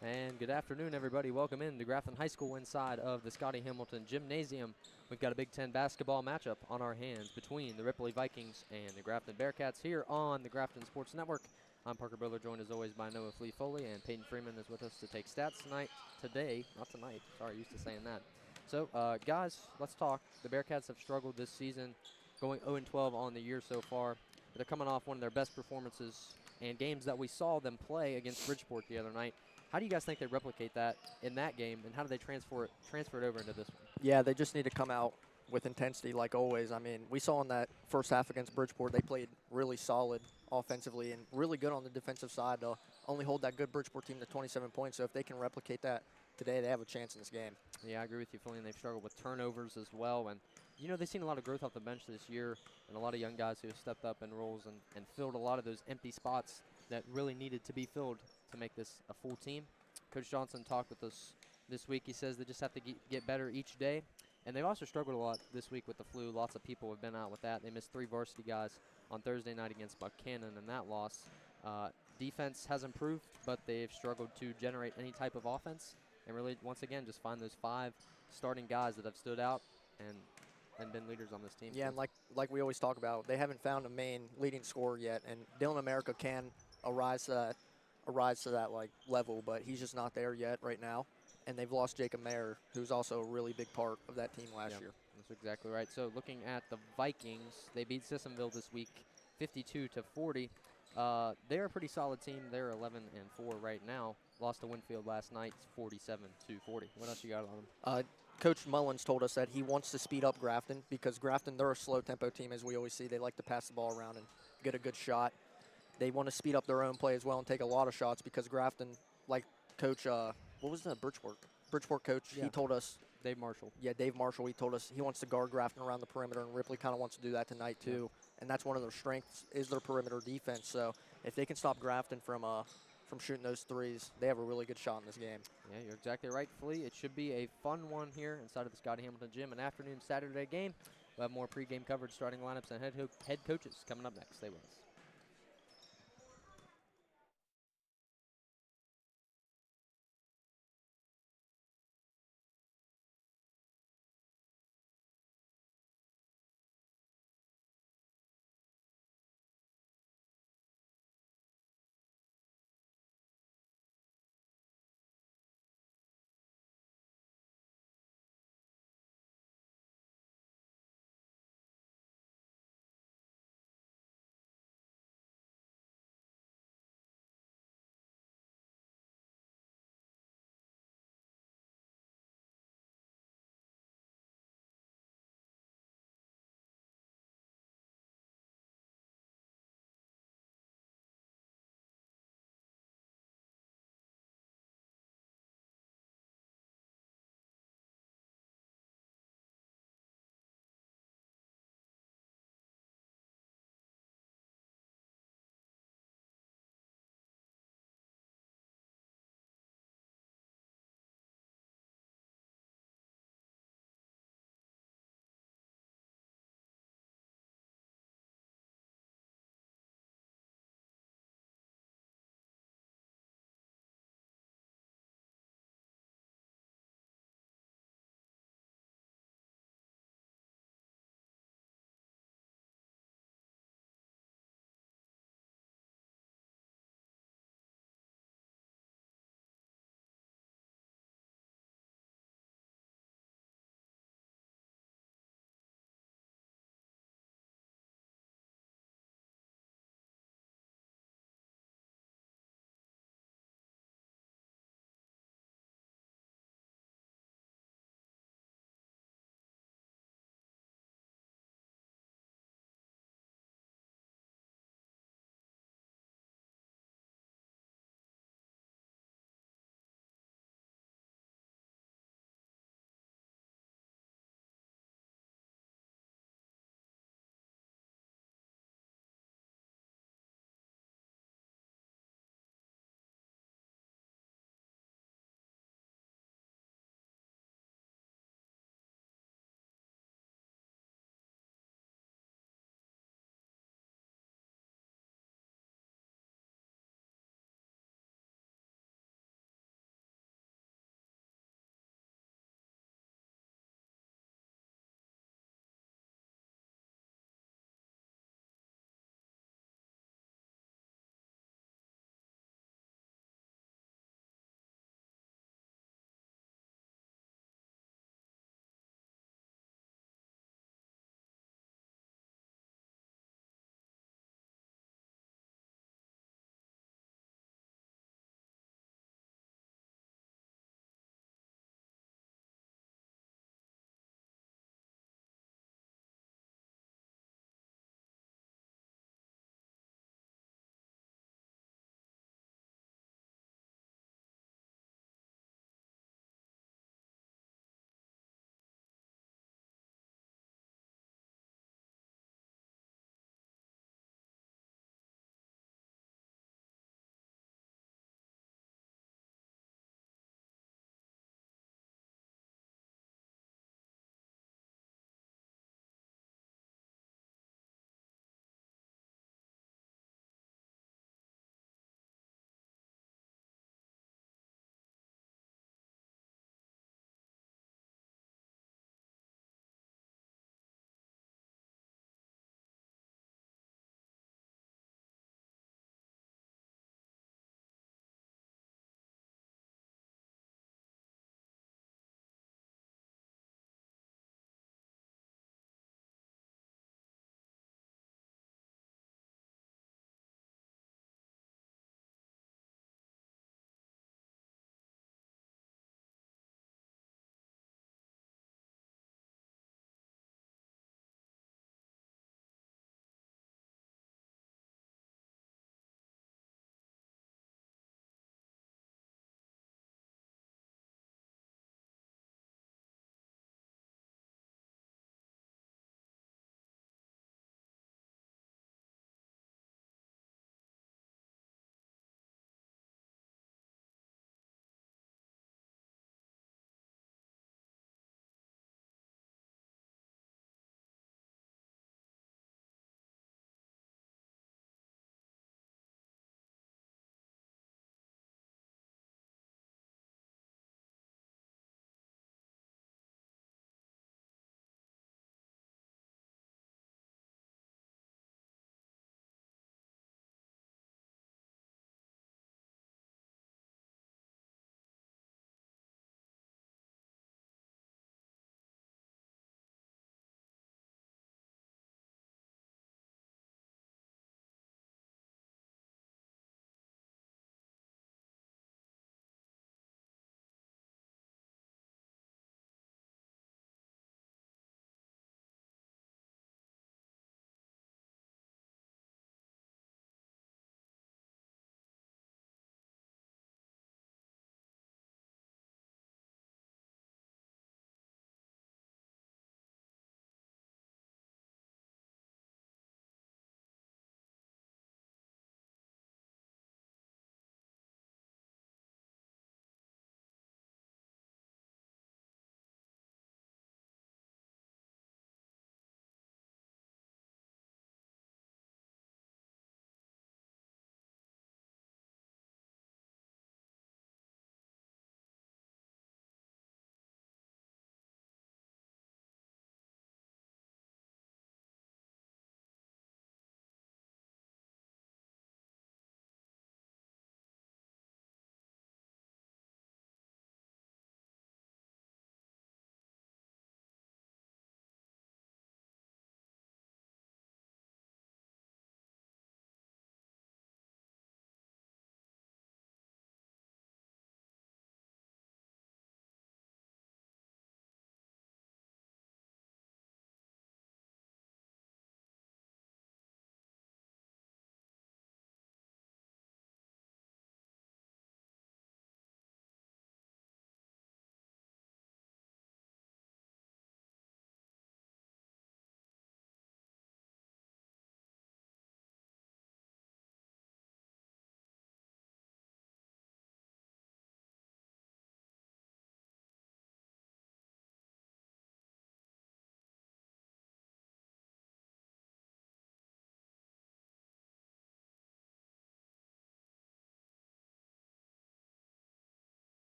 And good afternoon, everybody. Welcome in to Grafton High School inside of the Scotty Hamilton Gymnasium. We've got a Big Ten basketball matchup on our hands between the Ripley Vikings and the Grafton Bearcats here on the Grafton Sports Network. I'm Parker Biller, joined as always by Noah Foley, and Peyton Freeman is with us to take stats today, not tonight. Sorry, used to saying that. So, guys, let's talk. The Bearcats have struggled this season, going 0-12 on the year so far. They're coming off one of their best performances and games that we saw them play against Bridgeport the other night. How do you guys think they replicate that in that game, and how do they transfer it over into this one? Yeah, they just need to come out with intensity like always. I mean, we saw in that first half against Bridgeport, they played really solid offensively and really good on the defensive side to only hold that good Bridgeport team to 27 points. So if they can replicate that today, they have a chance in this game. Yeah, I agree with you fully, and they've struggled with turnovers as well. And, you know, they've seen a lot of growth off the bench this year and a lot of young guys who have stepped up in roles and filled a lot of those empty spots that really needed to be filled to make this a full team. Coach Johnson talked with us this week. He says they just have to get better each day. And they've also struggled a lot this week with the flu. Lots of people have been out with that. They missed 3 varsity guys on Thursday night against Buchanan in that loss. Defense has improved, but they've struggled to generate any type of offense. And really, once again, just find those 5 starting guys that have stood out and been leaders on this team. Yeah, and like we always talk about, they haven't found a main leading scorer yet. And Dylan America can arise to that like level, but he's just not there yet right now. And they've lost Jacob Mayer, who's also a really big part of that team last year. That's exactly right. So looking at the Vikings, they beat Sissonville this week 52-40. They're a pretty solid team. They're 11-4 right now. Lost to Winfield last night 47-40. What else you got on them? Coach Mullins told us that he wants to speed up Grafton because Grafton, they're a slow tempo team, as we always see. They like to pass the ball around and get a good shot. They want to speed up their own play as well and take a lot of shots because Grafton, like Coach, what was the Bridgeport coach? Yeah. He told us. Dave Marshall. Yeah, Dave Marshall. He told us he wants to guard Grafton around the perimeter, and Ripley kind of wants to do that tonight too. Yeah. And that's one of their strengths is their perimeter defense. So if they can stop Grafton from shooting those threes, they have a really good shot in this game. Yeah, you're exactly right, Flea. It should be a fun one here inside of the Scotty Hamilton Gym. An afternoon Saturday game. We'll have more pregame coverage, starting lineups, and head coaches coming up next. Stay with us.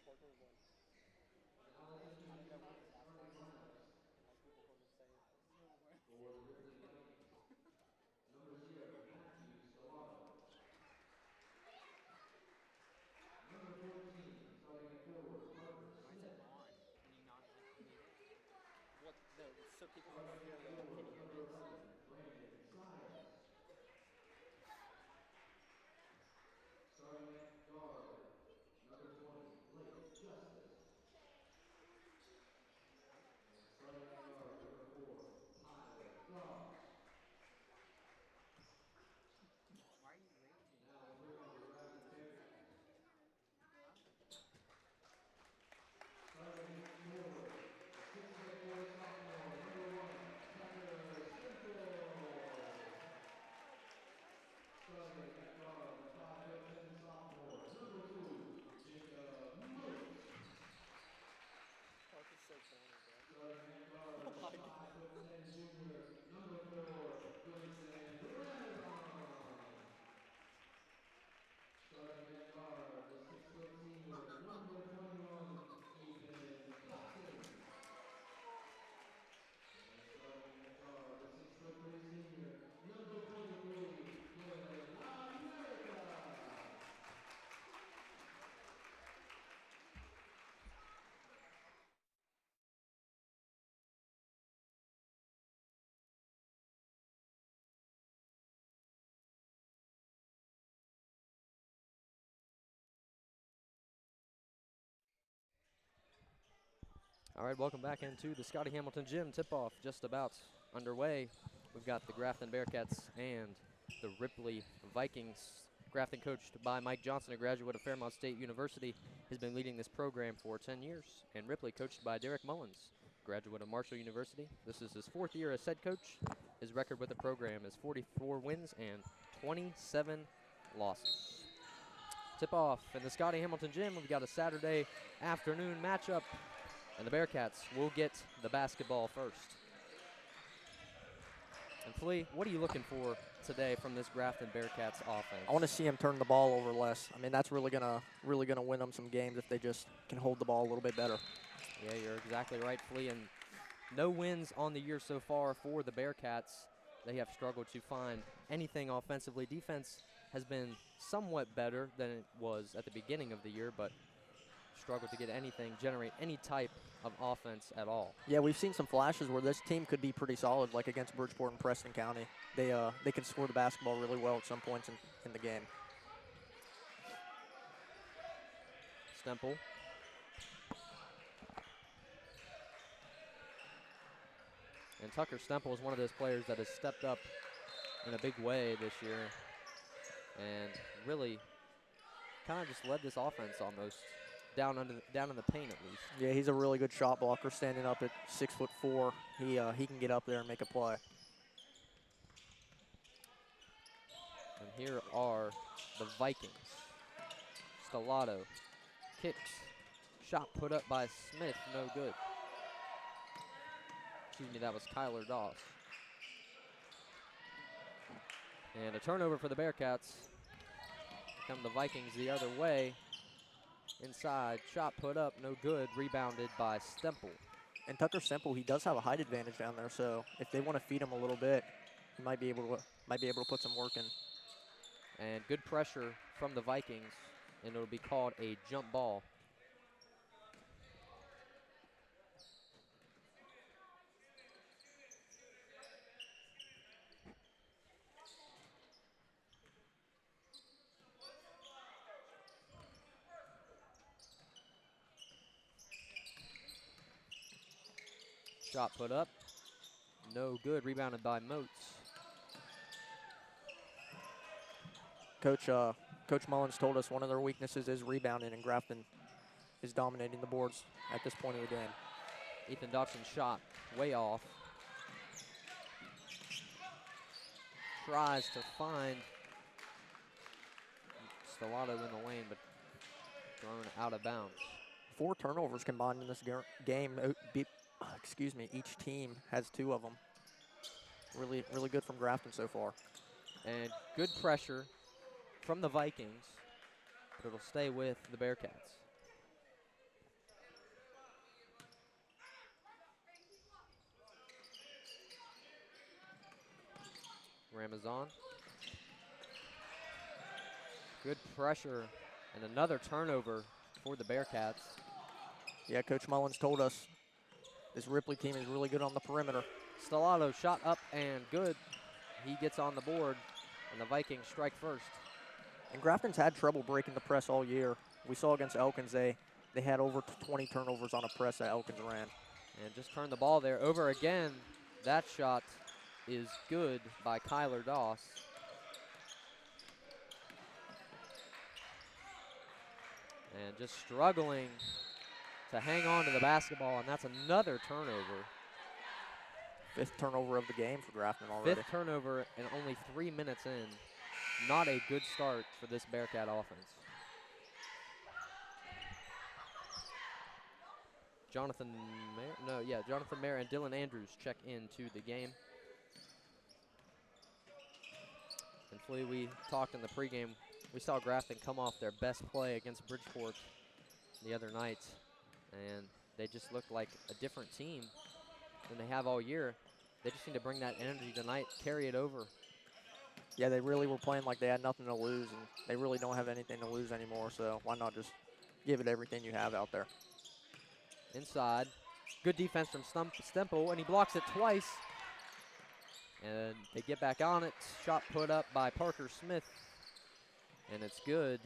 For the Ripley Vikings, number 0, Matthew Stellato. Number 14, starting at forward, Parker Smith. Starting at forward, number 11, Brandon Siles. Starting at guard, number 20, Blake Justice. And starting at guard, number 4, Tyler Goss. Now we'll bring on the Grafton Bearcats. Starting at forward, the 6'4" sophomore, number 1, Tucker Simple. Starting at guard, the 5'10" sophomore, number 2, Jacob Moose. Starting at guard, the 5'10" junior, number 4, Grayson Grafton. Starting at guard, the 6' senior, number 21, Ethan Hudson. And starting at guard, the 6'3" senior, number 23, Dylan America. All right, welcome back into the Scotty Hamilton Gym tip-off just about underway. We've got the Grafton Bearcats and the Ripley Vikings. Grafton, coached by Mike Johnson, a graduate of Fairmont State University, has been leading this program for 10 years. And Ripley, coached by Derek Mullins, graduate of Marshall University. This is his 4th year as head coach. His record with the program is 44 wins and 27 losses. Tip-off in the Scotty Hamilton Gym. We've got a Saturday afternoon matchup, and the Bearcats will get the basketball first. And Flea, what are you looking for today from this Grafton Bearcats offense? I want to see him turn the ball over less. I mean, that's really gonna win them some games if they just can hold the ball a little bit better. Yeah, you're exactly right, Flea. And no wins on the year so far for the Bearcats. They have struggled to find anything offensively. Defense has been somewhat better than it was at the beginning of the year, but struggled to get anything, generate any type of offense at all. Yeah, we've seen some flashes where this team could be pretty solid, like against Bridgeport and Preston County. They can score the basketball really well at some points in the game. Stemple. And Tucker Stemple is one of those players that has stepped up in a big way this year and really kind of just led this offense almost down in the paint at least. Yeah, he's a really good shot blocker, standing up at 6'4". He can get up there and make a play. And here are the Vikings. Stellato kicks, shot put up by Smith, no good. Excuse me, that was Kyler Doss. And a turnover for the Bearcats. Come the Vikings the other way. Inside, shot put up, no good. Rebounded by Stemple. And Tucker Semple, he does have a height advantage down there, so if they want to feed him a little bit, he might be able to put some work in. And good pressure from the Vikings, and it'll be called a jump ball. Shot put up, no good. Rebounded by Moats. Coach Mullins told us one of their weaknesses is rebounding, and Grafton is dominating the boards at this point of the game. Ethan Dodson's shot way off. Tries to find Stellato in the lane, but thrown out of bounds. 4 turnovers combined in this game. Each team has 2 of them. Really, really good from Grafton so far. And good pressure from the Vikings, but it'll stay with the Bearcats. Ramazan. Good pressure and another turnover for the Bearcats. Yeah, Coach Mullins told us this Ripley team is really good on the perimeter. Stellato shot up and good. He gets on the board, and the Vikings strike first. And Grafton's had trouble breaking the press all year. We saw against Elkins, they had over 20 turnovers on a press that Elkins ran. And just turned the ball there over again. That shot is good by Kyler Doss. And just struggling to hang on to the basketball, and that's another turnover. 5th turnover of the game for Grafton already. 5th turnover and only 3 minutes in. Not a good start for this Bearcat offense. Jonathan Mayer and Dylan Andrews check into the game. And Flea, we talked in the pregame, we saw Grafton come off their best play against Bridgeport the other night, and they just looked like a different team than they have all year. They just need to bring that energy tonight, carry it over. Yeah, they really were playing like they had nothing to lose, and they really don't have anything to lose anymore, so why not just give it everything you have out there. Inside, good defense from Stemple, and he blocks it twice. And they get back on it. Shot put up by Parker Smith, and it's good.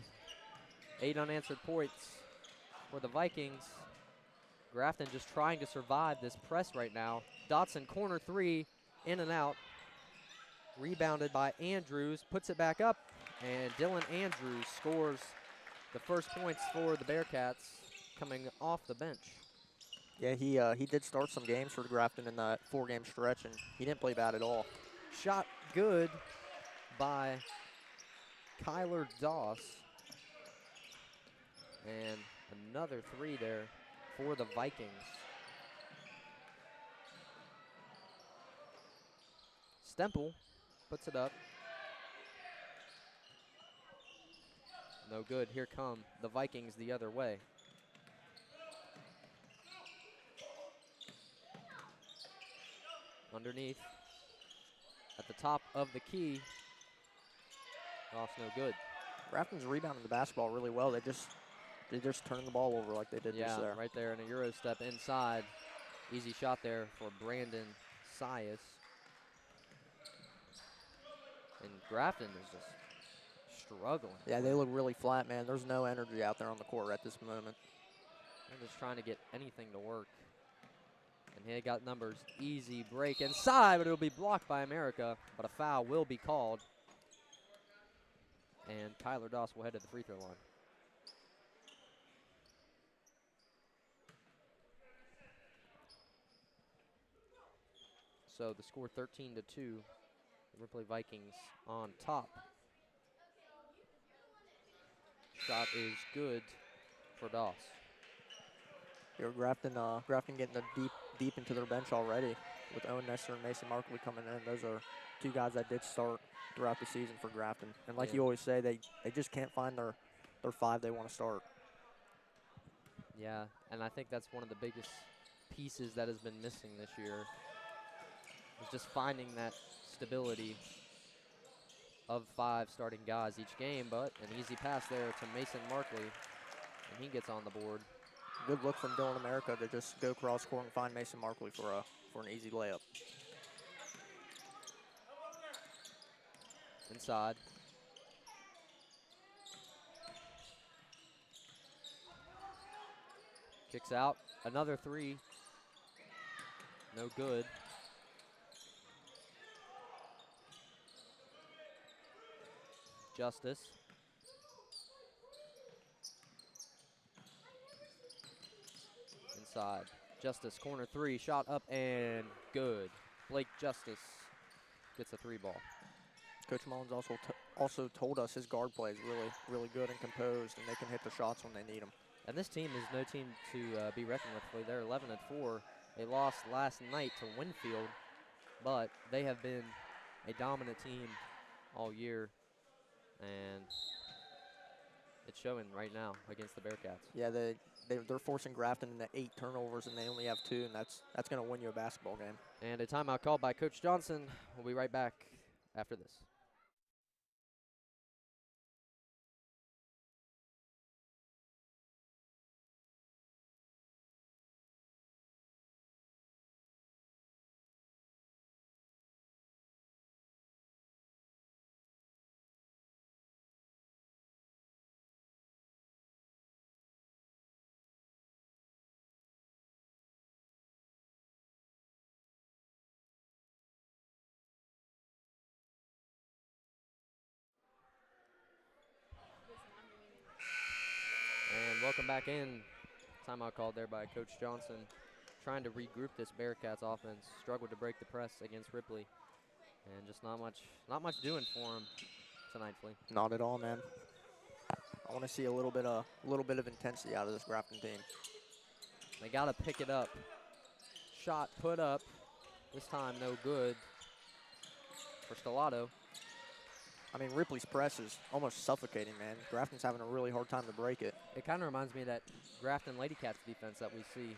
8 unanswered points for the Vikings. Grafton just trying to survive this press right now. Dotson, corner 3, in and out. Rebounded by Andrews, puts it back up, and Dylan Andrews scores the first points for the Bearcats coming off the bench. Yeah, he did start some games for Grafton in that 4-game stretch, and he didn't play bad at all. Shot good by Kyler Doss. And another 3 there for the Vikings. Stemple puts it up. No good. Here come the Vikings the other way. Underneath. At the top of the key. Off no good. Grafton's rebounding the basketball really well. They just turned the ball over like they did just there. Right there in a Euro step inside. Easy shot there for Brandon Sias. And Grafton is just struggling. Yeah, they look really flat, man. There's no energy out there on the court at this moment. They're just trying to get anything to work. And he got numbers. Easy break inside, but it'll be blocked by America. But a foul will be called. And Kyler Doss will head to the free throw line. So the score 13-2. The Ripley Vikings on top. Shot is good for Doss. Here, Grafton getting deep into their bench already with Owen Nestor and Mason Markley coming in. Those are 2 guys that did start throughout the season for Grafton. And like you always say, they just can't find their 5 they want to start. Yeah, and I think that's one of the biggest pieces that has been missing this year. Is just finding that stability of 5 starting guys each game, but an easy pass there to Mason Markley, and he gets on the board. Good look from Dylan America to just go cross court and find Mason Markley for an easy layup. Inside. Kicks out. Another 3. No good. Justice. Inside. Justice, corner 3, shot up and good. Blake Justice gets a 3 ball. Coach Mullins also told us his guard play is really good and composed, and they can hit the shots when they need them. And this team is no team to be reckoned with. They're 11-4. They lost last night to Winfield, but they have been a dominant team all year, and it's showing right now against the Bearcats. Yeah, they're forcing Grafton into 8 turnovers, and they only have 2, and that's going to win you a basketball game. And a timeout called by Coach Johnson. We'll be right back after this. And welcome back in. Timeout called there by Coach Johnson, trying to regroup this Bearcats offense. Struggled to break the press against Ripley, and just not much doing for him tonight, Flea. Not at all, man. I want to see a little bit of intensity out of this Grafton team. They got to pick it up. Shot put up. This time no good for Stellato. I mean, Ripley's press is almost suffocating, man. Grafton's having a really hard time to break it. It kind of reminds me of that Grafton Lady Cats defense that we see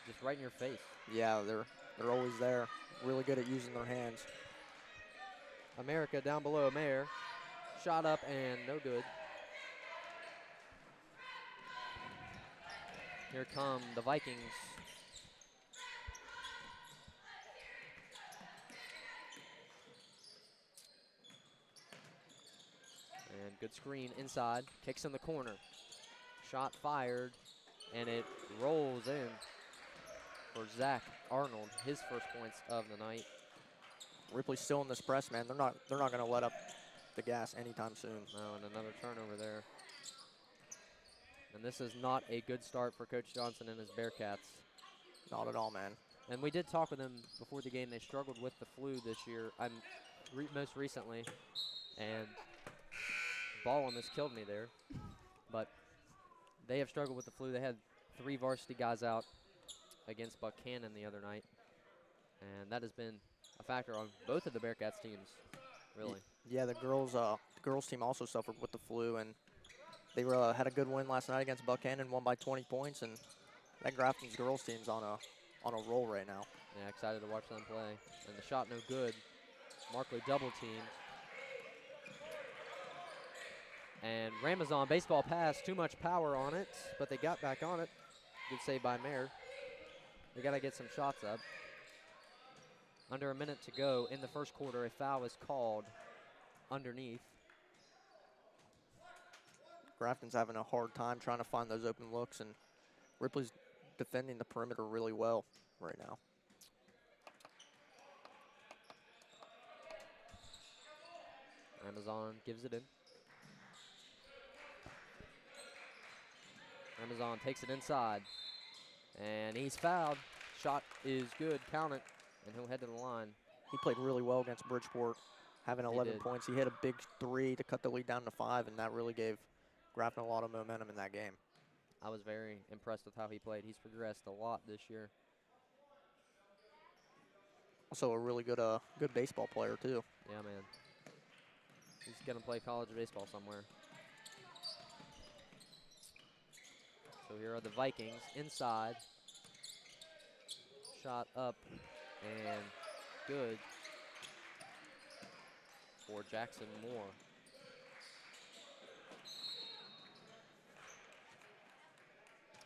just right in your face. Yeah, they're always there. Really good at using their hands. America down below Mayer. Shot up and no good. Here come the Vikings. And good screen inside. Kicks in the corner. Shot fired. And it rolls in for Zach Arnold. His first points of the night. Ripley's still in this press, man. They're not going to let up the gas anytime soon. Oh, and another turnover there. And this is not a good start for Coach Johnson and his Bearcats. Not at all, man. And we did talk with them before the game. They struggled with the flu this year, most recently. And ball almost killed me there. But they have struggled with the flu. They had 3 varsity guys out against Buchanan the other night. And that has been a factor on both of the Bearcats teams, really. Yeah, the girls team also suffered with the flu, and they had a good win last night against Buchanan, won by 20 points, and that Grafton's girls team's on a roll right now. Yeah, excited to watch them play. And the shot no good. Markley double teamed. And Ramazan baseball pass, too much power on it, but they got back on it. Good save by Mayer. They got to get some shots up. Under a minute to go in the first quarter, a foul is called underneath. Grafton's having a hard time trying to find those open looks, and Ripley's defending the perimeter really well right now. Ramazan gives it in. Ramazan takes it inside, and he's fouled. Shot is good, count it, and he'll head to the line. He played really well against Bridgeport, having 11 points. He hit a big 3 to cut the lead down to 5, and that really gave Grafton a lot of momentum in that game. I was very impressed with how he played. He's progressed a lot this year. Also a really good baseball player, too. Yeah, man. He's going to play college baseball somewhere. So here are the Vikings inside. Shot up and good for Jackson Moore.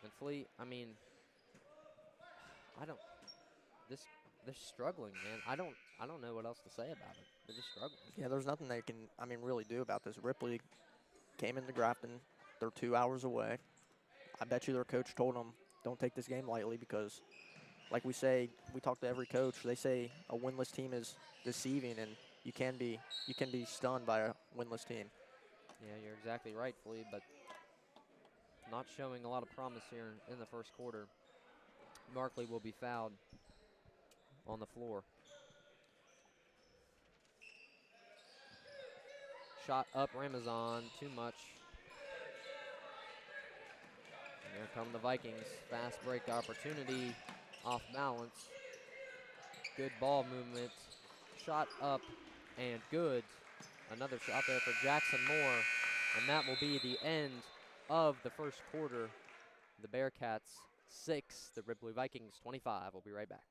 And Flea, I mean, they're struggling, man. I don't know what else to say about it. They're just struggling. Yeah, there's nothing they can, really do about this. Ripley came into Grafton. They're 2 hours away. I bet you their coach told them, don't take this game lightly, because like we say, we talk to every coach, they say a winless team is deceiving, and you can be stunned by a winless team. Yeah, you're exactly right, Flea, but not showing a lot of promise here in the first quarter. Markley will be fouled on the floor. Shot up Ramazan, too much. And here come the Vikings. Fast break opportunity, off balance. Good ball movement. Shot up and good. Another shot there for Jackson Moore. And that will be the end of the first quarter. The Bearcats 6, the Ripley Vikings 25. We'll be right back.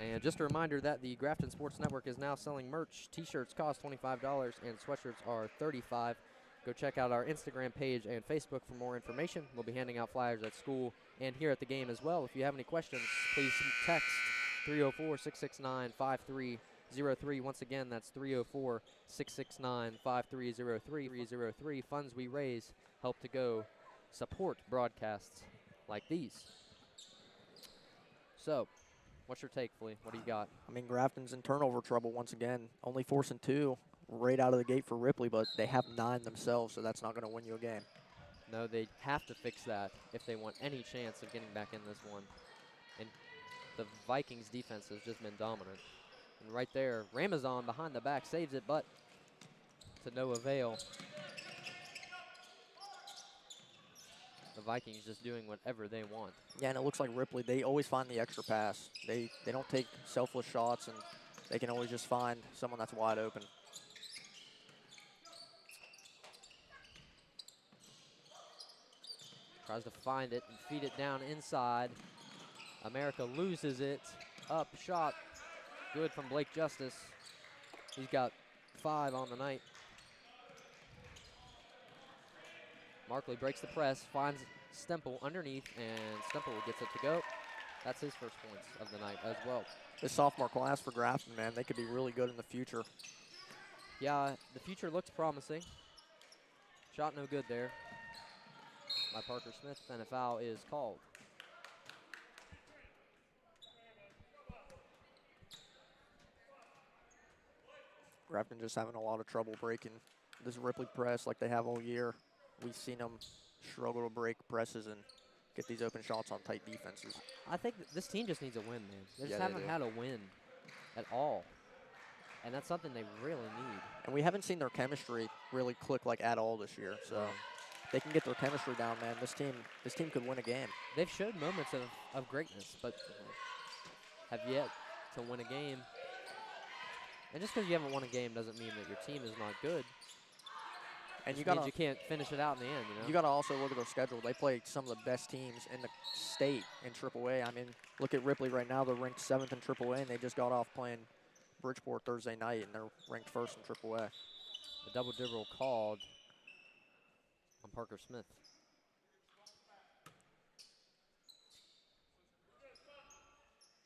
And just a reminder that the Grafton Sports Network is now selling merch. T-shirts cost $25 and sweatshirts are $35. Go check out our Instagram page and Facebook for more information. We'll be handing out flyers at school and here at the game as well. If you have any questions, please text 304-669-5303. Once again, that's 304-669-5303. Funds we raise help to go support broadcasts like these. So, what's your take, Flea? What do you got? I mean, Grafton's in turnover trouble once again. Only forcing 2 right out of the gate for Ripley, but they have 9 themselves, so that's not going to win you a game. No, they have to fix that if they want any chance of getting back in this one. And the Vikings defense has just been dominant. And right there, Ramazan behind the back saves it, but to no avail. The Vikings just doing whatever they want. Yeah, and it looks like Ripley, they always find the extra pass. They don't take selfless shots, and they can always just find someone that's wide open. Tries to find it and feed it down inside. America loses it. Up, shot. Good from Blake Justice. He's got 5 on the night. Markley breaks the press, finds Stemple underneath, and Stemple gets it to go. That's his first points of the night as well. This sophomore class for Grafton, man, they could be really good in the future. Yeah, the future looks promising. Shot no good there by Parker Smith, and a foul is called. Grafton just having a lot of trouble breaking this Ripley press like they have all year. We've seen them struggle to break presses and get these open shots on tight defenses. I think this team just needs a win, man. They just Yeah, they haven't do. had a win at all. And that's something they really need. And we haven't seen their chemistry really click like at all this year. So if they can get their chemistry down, man, this team could win a game. They've showed moments of greatness, but have yet to win a game. And just because you haven't won a game doesn't mean that your team is not good. And Just means you can't finish it out in the end, you know? You got to also look at their schedule. They play some of the best teams in the state in AAA. I mean, look at Ripley right now. They're ranked 7th in AAA, and they just got off playing Bridgeport Thursday night, and they're ranked 1st in AAA. The double dribble called on Parker Smith.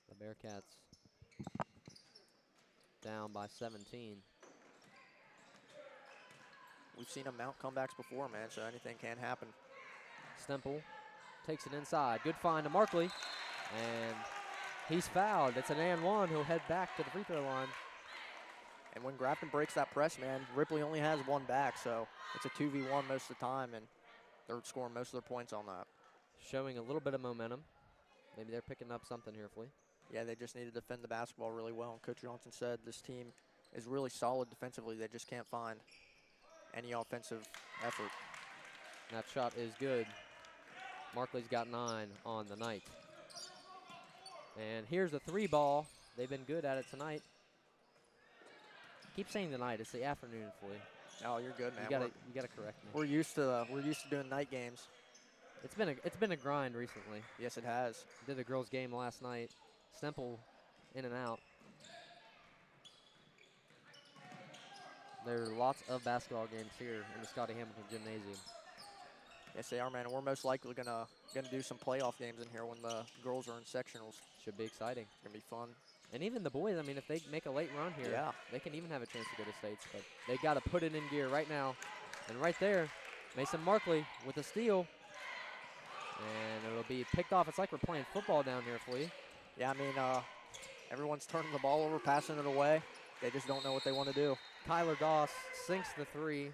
The Bearcats down by 17. We've seen them mount comebacks before, man, so anything can happen. Stemple takes it inside. Good find to Markley. And he's fouled. It's an and one. He'll head back to the free throw line. And when Grafton breaks that press, man, Ripley only has 1 back, so it's a 2v1 most of the time, and they're scoring most of their points on that. Showing a little bit of momentum. Maybe they're picking up something here, Flea. Yeah, they just need to defend the basketball really well. And Coach Johnson said this team is really solid defensively. They just can't find any offensive effort. That shot is good. Markley's got 9 on the night. And here's the 3 ball. They've been good at it tonight. Keep saying tonight. It's the afternoon, Flea. Oh, you're good, man. You gotta correct me. We're used to doing night games. It's been a grind recently. Yes, it has. Did the girls' game last night. Stemple in and out. There are lots of basketball games here in the Scotty Hamilton Gymnasium. Yes, they are, man. And we're most likely gonna do some playoff games in here when the girls are in sectionals. Should be exciting. It's gonna be fun. And even the boys, I mean, if they make a late run here, Yeah. they can even have a chance to go to states. But they got to put it in gear right now. And right there, Mason Markley with a steal. And it'll be picked off. It's like we're playing football down here, Flea. Yeah, I mean, everyone's turning the ball over, passing it away. They just don't know what they want to do. Kyler Doss sinks the 3.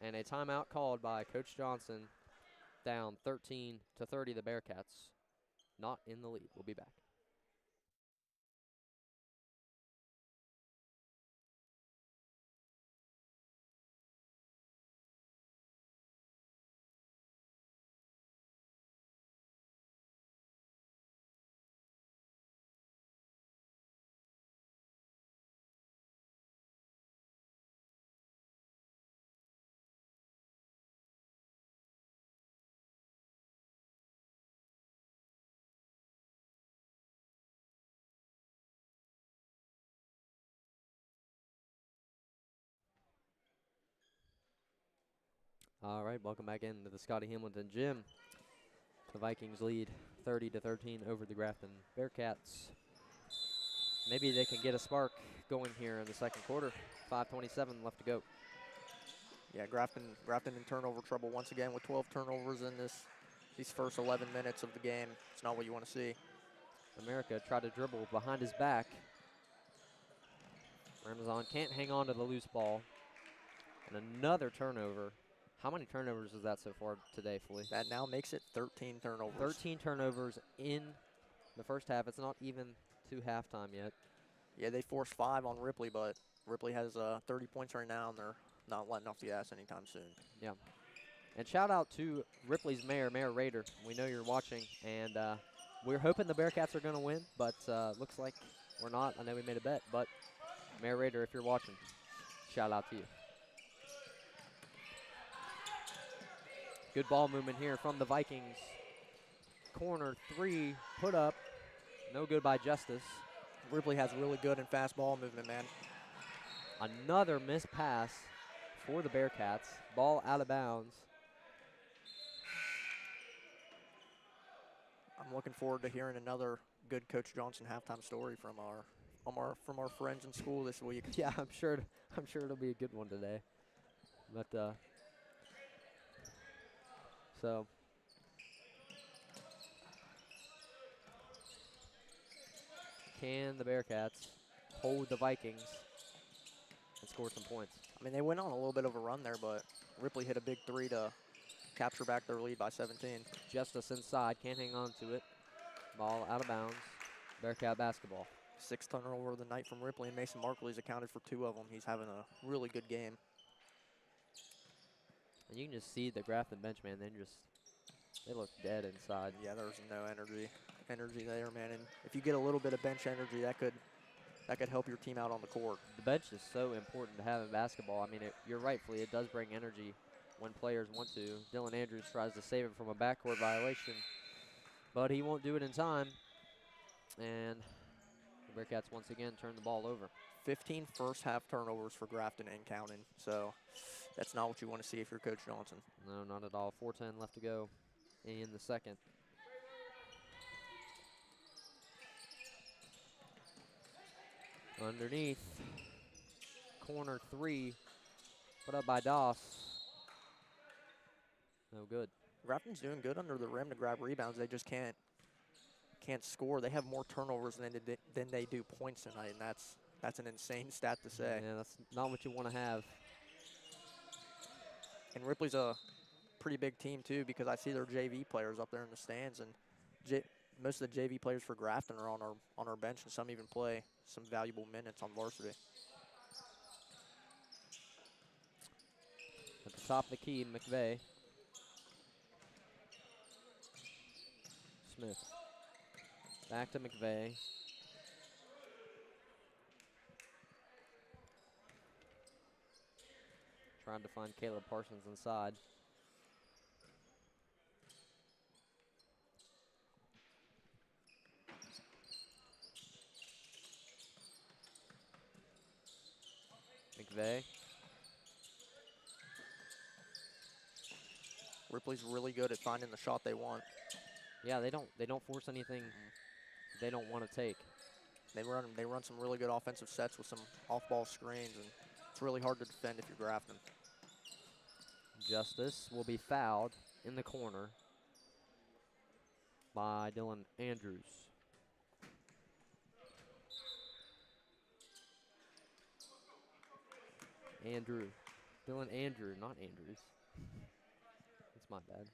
And a timeout called by Coach Johnson. Down 13-30, the Bearcats. Not in the lead. We'll be back. All right, welcome back into the Scotty Hamilton gym. The Vikings lead 30-13 over the Grafton Bearcats. Maybe they can get a spark going here in the second quarter. 5:27 left to go. Yeah, Grafton in turnover trouble once again with 12 turnovers in these first 11 minutes of the game. It's not what you want to see. America tried to dribble behind his back. Ramazan can't hang on to the loose ball. And another turnover. How many turnovers is that so far today, Flea? That now makes it 13 turnovers. 13 turnovers in the first half. It's not even to halftime yet. Yeah, they forced 5 on Ripley, but Ripley has 30 points right now, and they're not letting off the gas anytime soon. Yeah. And shout out to Ripley's mayor, Mayor Rader. We know you're watching, and we're hoping the Bearcats are going to win, but looks like we're not. I know we made a bet, but Mayor Rader, if you're watching, shout out to you. Good ball movement here from the Vikings. Corner 3, put up, no good by Justice. Ripley has really good and fast ball movement, man. Another missed pass for the Bearcats. Ball out of bounds. I'm looking forward to hearing another good Coach Johnson halftime story from our friends in school this week. Yeah, I'm sure it'll be a good one today. But so can the Bearcats hold the Vikings and score some points? I mean, they went on a little bit of a run there, but Ripley hit a big 3 to capture back their lead by 17. Justice inside, can't hang on to it. Ball out of bounds. Bearcat basketball. 6th turnover of the night from Ripley, and Mason Markley's accounted for 2 of them. He's having a really good game. And you can just see the Grafton bench, man. They look dead inside. Yeah, there's no energy there, man. And if you get a little bit of bench energy, that could help your team out on the court. The bench is so important to have in basketball. I mean, you're rightfully, it does bring energy when players want to. Dylan Andrews tries to save it from a backcourt violation, but he won't do it in time. And the Bearcats once again turn the ball over. 15 first half turnovers for Grafton and counting. So that's not what you want to see if you're Coach Johnson. No, not at all. 4:10 left to go in the second. Underneath. Corner 3. Put up by Doss. No good. Grafton's doing good under the rim to grab rebounds. They just can't score. They have more turnovers than they do points tonight, and that's an insane stat to say. Yeah, that's not what you want to have. And Ripley's a pretty big team too, because I see their JV players up there in the stands, and most of the JV players for Grafton are on our bench, and some even play some valuable minutes on varsity. At the top of the key, McVeigh. Smith. Back to McVeigh. Trying to find Caleb Parsons inside. McVeigh. Ripley's really good at finding the shot they want. Yeah, they don't force anything they don't want to take. They run some really good offensive sets with some off-ball screens, and it's really hard to defend if you're Grafton. Justice will be fouled in the corner by Dylan Andrews. Dylan Andrew, not Andrews. That's my bad.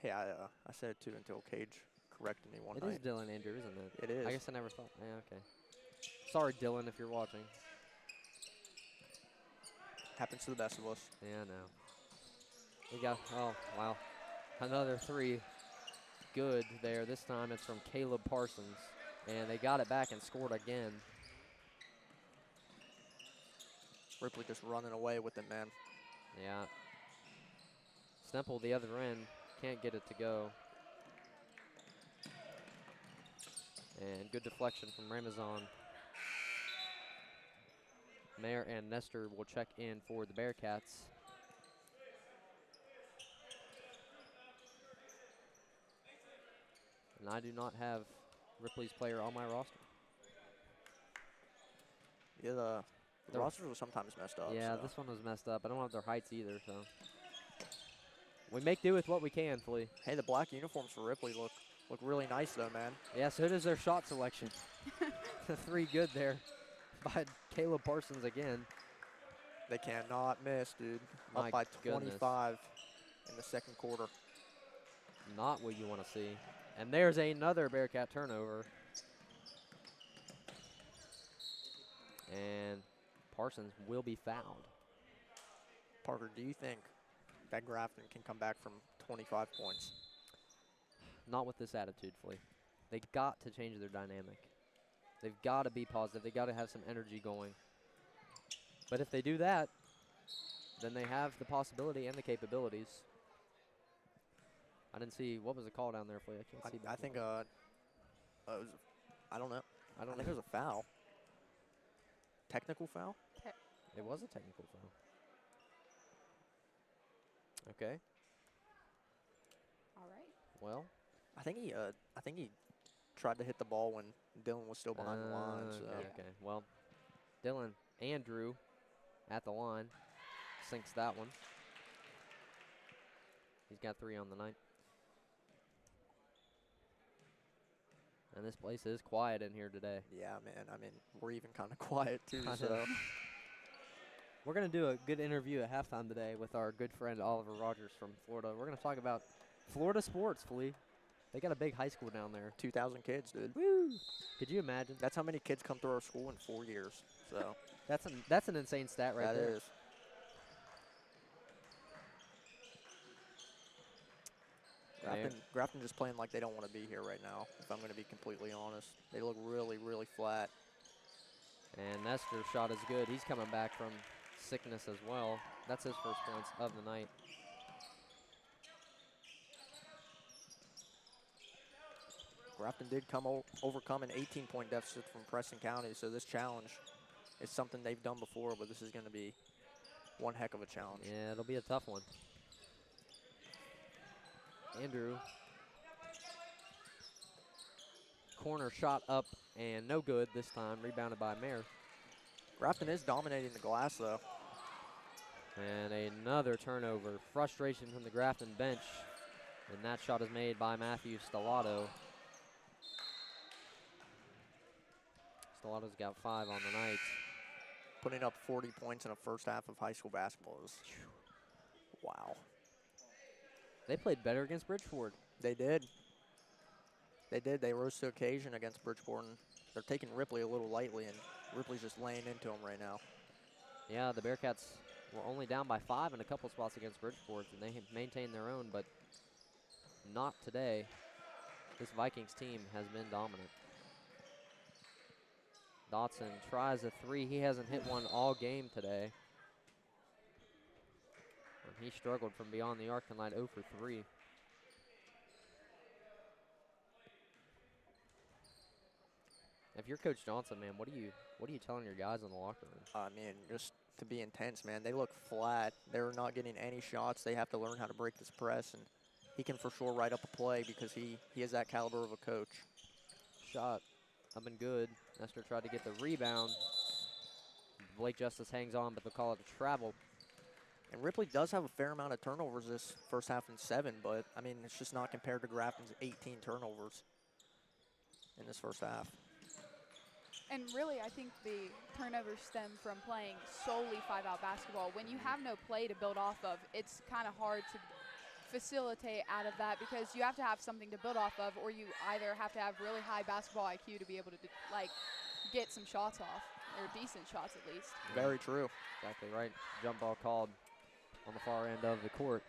Hey, I said it too until Cage corrected me one It night. is Dylan Andrew, isn't it? It is. I guess I never thought. Yeah, okay. Sorry, Dylan, if you're watching. Happens to the best of us. Yeah, I know. We got, oh, wow. Another 3 good there. This time it's from Caleb Parsons. And they got it back and scored again. Ripley just running away with it, man. Yeah. Stemple, the other end, can't get it to go. And good deflection from Ramazan. Mayer and Nestor will check in for the Bearcats. And I do not have Ripley's player on my roster. Yeah, the The- rosters are sometimes messed up. Yeah, so. this one was messed up. I don't have their heights either, so. We make do with what we can, Flea. Hey, the black uniforms for Ripley look really nice, though, man. Yeah, so does their shot selection. 3 good there by Caleb Parsons again. They cannot miss, dude. My Up by goodness. 25 in the second quarter. Not what you want to see. And there's another Bearcat turnover. And Parsons will be fouled. Parker, do you think that Grafton can come back from 25 points? Not with this attitude, Flea. They got to change their dynamic. They've got to be positive. They got to have some energy going. But if they do that, then they have the possibility and the capabilities. I didn't see, what was the call down there, Flea? I can't see. I think it was, I don't know. I don't think know. it was a foul. Technical foul? It was a technical foul. Okay. All right. Well. I think he tried to hit the ball when Dylan was still behind the line. So. Okay. Well, Dylan and Drew at the line sinks that one. He's got 3 on the night. And this place is quiet in here today. Yeah, man. I mean, we're even kind of quiet too. I know. So. We're going to do a good interview at halftime today with our good friend Oliver Rogers from Florida. We're going to talk about Florida sports, Flea. They got a big high school down there. 2,000 kids, dude. Woo! Could you imagine? That's how many kids come through our school in 4 years. So That's an insane stat right there. That is. Grafton just playing like they don't want to be here right now, if I'm going to be completely honest. They look really, really flat. And Nestor's shot is good. He's coming back from sickness as well. That's his first points of the night. Grafton did overcome an 18-point deficit from Preston County, so this challenge is something they've done before, but this is going to be one heck of a challenge. Yeah, it'll be a tough one. Andrew. Corner shot up and no good this time. Rebounded by Mayer. Grafton is dominating the glass, though. And another turnover. Frustration from the Grafton bench. And that shot is made by Matthew Stellato. Stellato's got 5 on the night. Putting up 40 points in a first half of high school basketball is, wow. They played better against Bridgeport. They did. They did. They rose to occasion against Bridgeport, and they're taking Ripley a little lightly, and Ripley's just laying into them right now. Yeah, the Bearcats were only down by 5 in a couple spots against Bridgeport, and they have maintained their own, but not today. This Vikings team has been dominant. Dotson tries a 3. He hasn't hit one all game today. And he struggled from beyond the arc tonight, 0 for 3. If you're Coach Johnson, man, what are you telling your guys in the locker room? I mean, just to be intense, man. They look flat. They're not getting any shots. They have to learn how to break this press, and he can for sure write up a play because he is that caliber of a coach. Shot up and good. Nestor tried to get the rebound. Blake Justice hangs on, but they'll call it a travel. And Ripley does have a fair amount of turnovers this first half in 7, but, I mean, it's just not compared to Grafton's 18 turnovers in this first half. And really, I think the turnovers stem from playing solely 5-out basketball. When you have no play to build off of, it's kind of hard to facilitate out of that because you have to have something to build off of, or you either have to have really high basketball IQ to be able to get some shots off, or decent shots at least. Very true. Exactly right. Jump ball called on the far end of the court.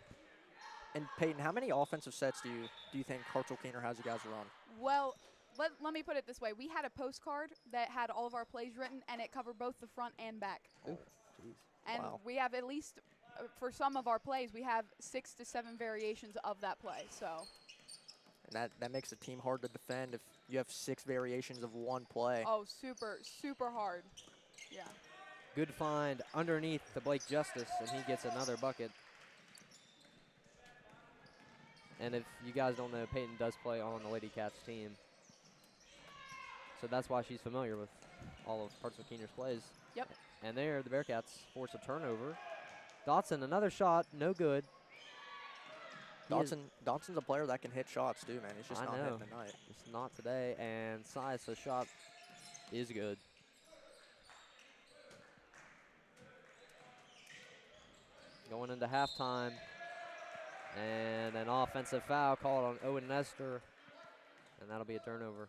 And Peyton, how many offensive sets do you think Hartzell Keener has you guys run? Well, let me put it this way. We had a postcard that had all of our plays written, and it covered both the front and back. Ooh, jeez. And wow. we have at least, for some of our plays, we have 6 to 7 variations of that play. So. And that makes a team hard to defend if you have 6 variations of one play. Oh, super, super hard. Yeah. Good find underneath to Blake Justice, and he gets another bucket. And if you guys don't know, Peyton does play on the Lady Cats team. So that's why she's familiar with all of Hartsville Keener's plays. Yep. And there, the Bearcats force a turnover. Dotson, another shot, no good. Dotson's a player that can hit shots too, man. He's just I not know. hitting tonight. It's not today, and Sias' shot is good. Going into halftime, and an offensive foul called on Owen Nestor, and that'll be a turnover.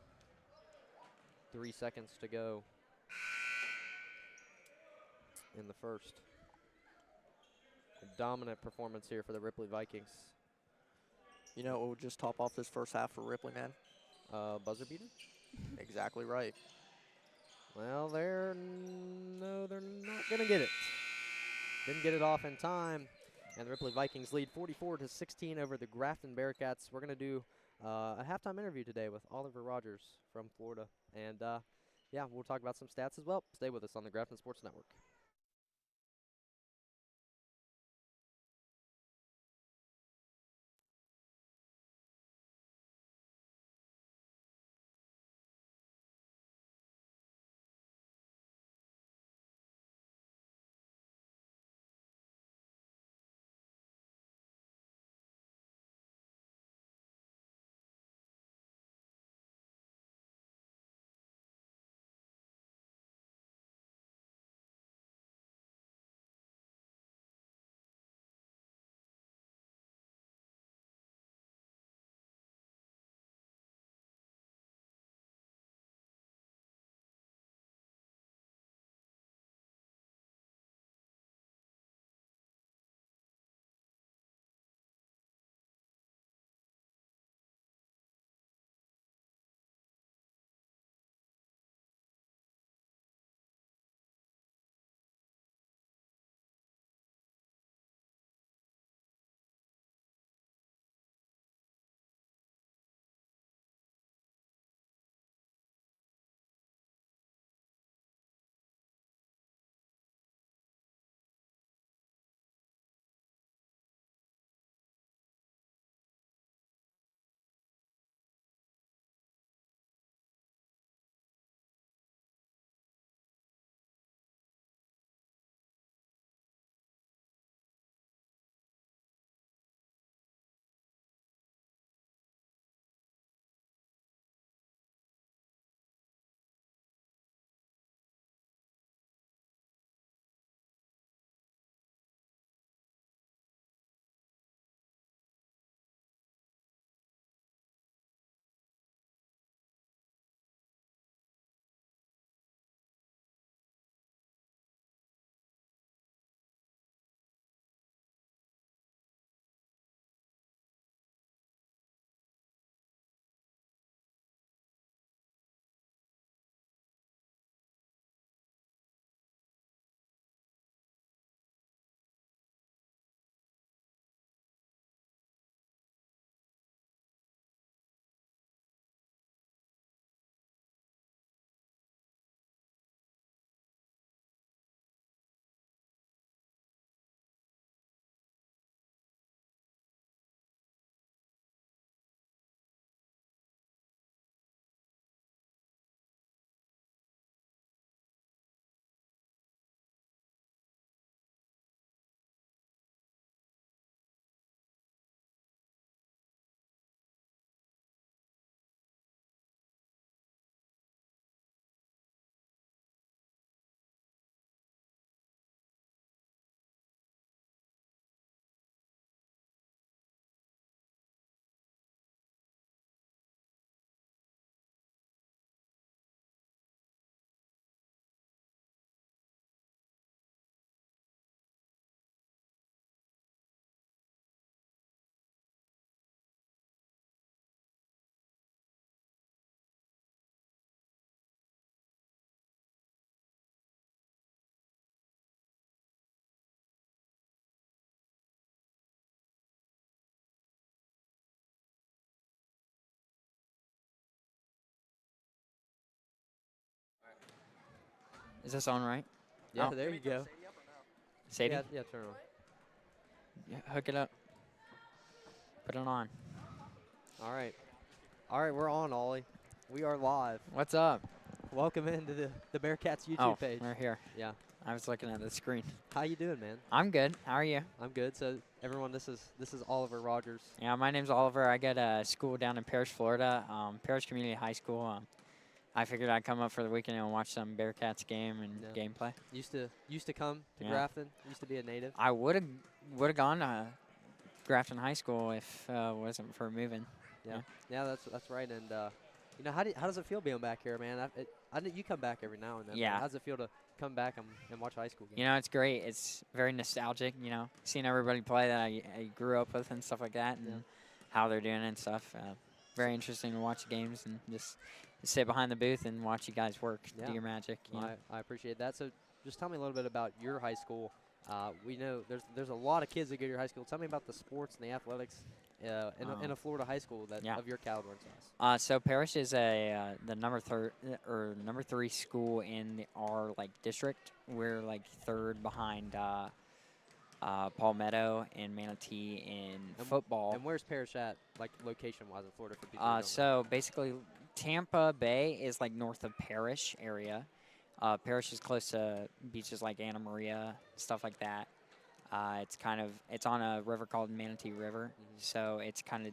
3 seconds to go in the first. A dominant performance here for the Ripley Vikings. You know what would just top off this first half for Ripley, man? Buzzer beater? Exactly right. Well, they're not going to get it. Didn't get it off in time, and the Ripley Vikings lead 44-16 over the Grafton Bearcats. We're going to do a halftime interview today with Oliver Rogers from Florida, and yeah, we'll talk about some stats as well. Stay with us on the Grafton Sports Network. Is this on right? Yeah, Oh. there you go. Sadie? Yeah, turn it on. Yeah, hook it up. Put it on. All right. All right, we're on, Ollie. We are live. What's up? Welcome into the Bearcats YouTube Oh, page. we're here. Yeah. I was looking at the screen. How you doing, man? I'm good. How are you? I'm good. So everyone, this is Oliver Rogers. Yeah, my name's Oliver. I go to school down in Parrish, Florida, Parrish Community High School. I figured I'd come up for the weekend and watch some Bearcats game and gameplay. Used to come to Yeah. Grafton. Used to be a native. I would have gone to Grafton High School if it wasn't for moving. Yeah, that's right. And you know, how does it feel being back here, man? I know you come back every now and then. Yeah. How does it feel to come back and watch high school games? You know, it's great. It's very nostalgic, you know, seeing everybody play that I grew up with and stuff like that and how they're doing and stuff. Very interesting to watch the games and just sit behind the booth and watch you guys work, do your magic. You know? I appreciate that. So just tell me a little bit about your high school. We know there's a lot of kids that go to your high school. Tell me about the sports and the athletics in a Florida high school of your caliber and size. So Parrish is the number 3 school in our district. We're third behind Palmetto and Manatee in football. And where's Parrish at, location-wise in Florida for people? So basically, Tampa Bay is north of Parrish area. Parrish is close to beaches like Anna Maria, stuff like that. It's on a river called Manatee River, so it's kind of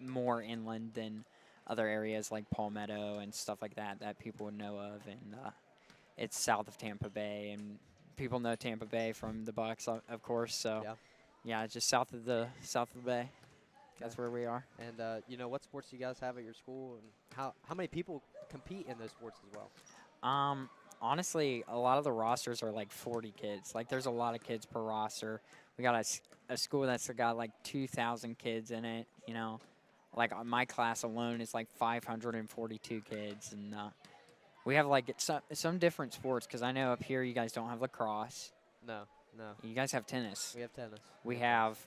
more inland than other areas like Palmetto and stuff like that people would know of, and it's south of Tampa Bay, and people know Tampa Bay from the Bucks, of course. So yeah, it's just south of the bay. That's where we are. And you know, what sports do you guys have at your school, and how many people compete in those sports as well? Honestly, a lot of the rosters are 40 kids. There's a lot of kids per roster. We got a school that's got 2,000 kids in it. You know, my class alone is 542 kids, and we have some different sports because I know up here you guys don't have lacrosse. No. You guys have tennis. We have tennis. We have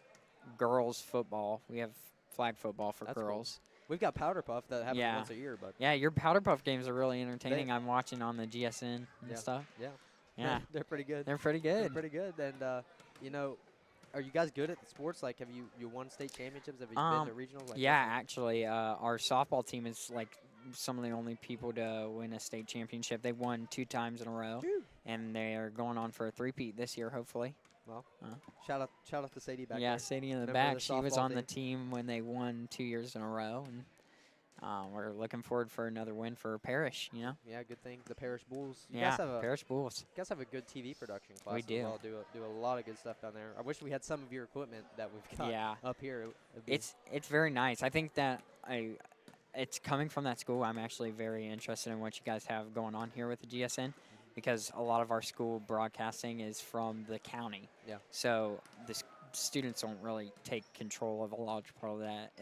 girls football. We have flag football for That's girls. Cool. We've got Powder Puff that happens once a year, but your Powder Puff games are really entertaining. I'm watching on the GSN and stuff. Yeah, they're pretty good. They're pretty good. They're pretty good. And you know, are you guys good at the sports? Have you won state championships? Have you been to regionals? Actually, our softball team is some of the only people to win a state championship. They won 2 times in a row, and they are going on for a three-peat this year, hopefully. Well, shout out to Sadie back there. Yeah, Sadie in the back. She was on the team when they won 2 years in a row, and we're looking forward for another win for Parrish. You know. Yeah, good thing. The Parrish Bulls. Parrish Bulls. You guys have a good TV production class. We do. As well. Do a lot of good stuff down there. I wish we had some of your equipment that we've got up here. It's very nice. I think that it's coming from that school. I'm actually very interested in what you guys have going on here with the GSN. Because a lot of our school broadcasting is from the county. Yeah. So the students don't really take control of a large part of that.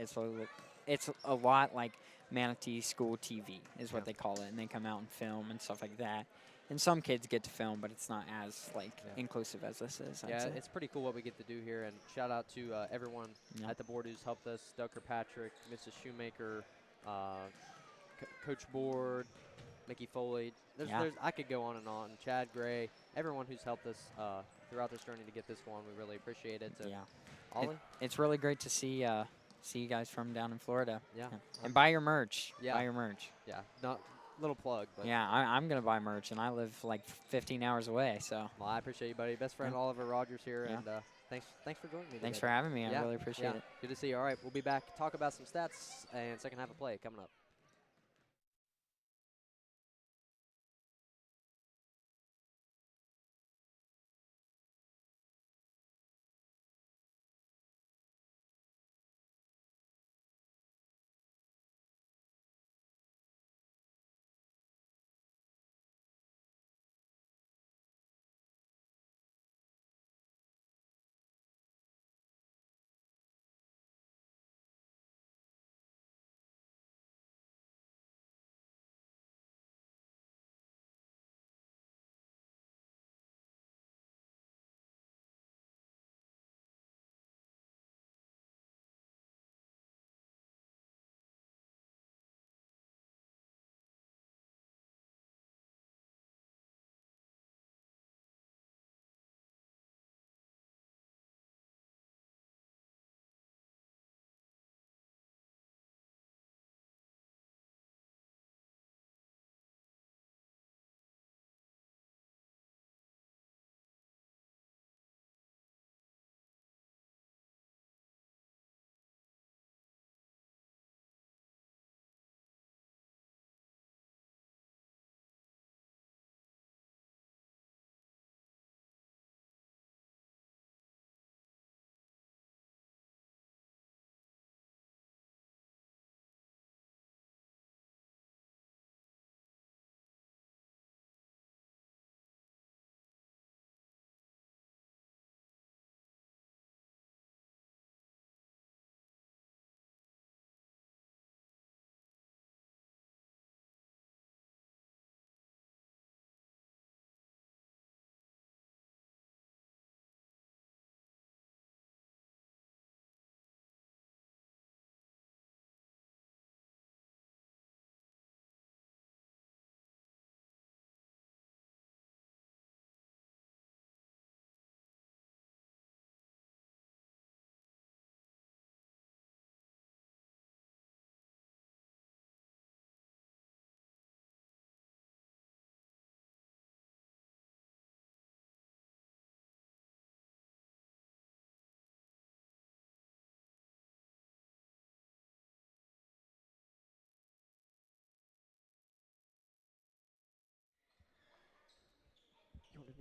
It's a lot like Manatee School TV is what they call it, and they come out and film and stuff like that. And some kids get to film, but it's not as inclusive as this is. Yeah, it's pretty cool what we get to do here. And shout out to everyone at the board who's helped us: Doug Kirkpatrick, Mrs. Shoemaker, Coach Board, Mickey Foley. I could go on and on. Chad Gray, everyone who's helped us throughout this journey to get this going. We really appreciate it. So, Ollie? It's really great to see you guys from down in Florida. Yeah. And buy your merch. Yeah. Buy your merch. Yeah. Not little plug. But yeah, I'm going to buy merch, and I live 15 hours away. So. Well, I appreciate you, buddy. Best friend Oliver Rogers here, and thanks for joining me. Thanks for having me. I really appreciate it. Good to see you. All right, we'll be back to talk about some stats and second half of play coming up.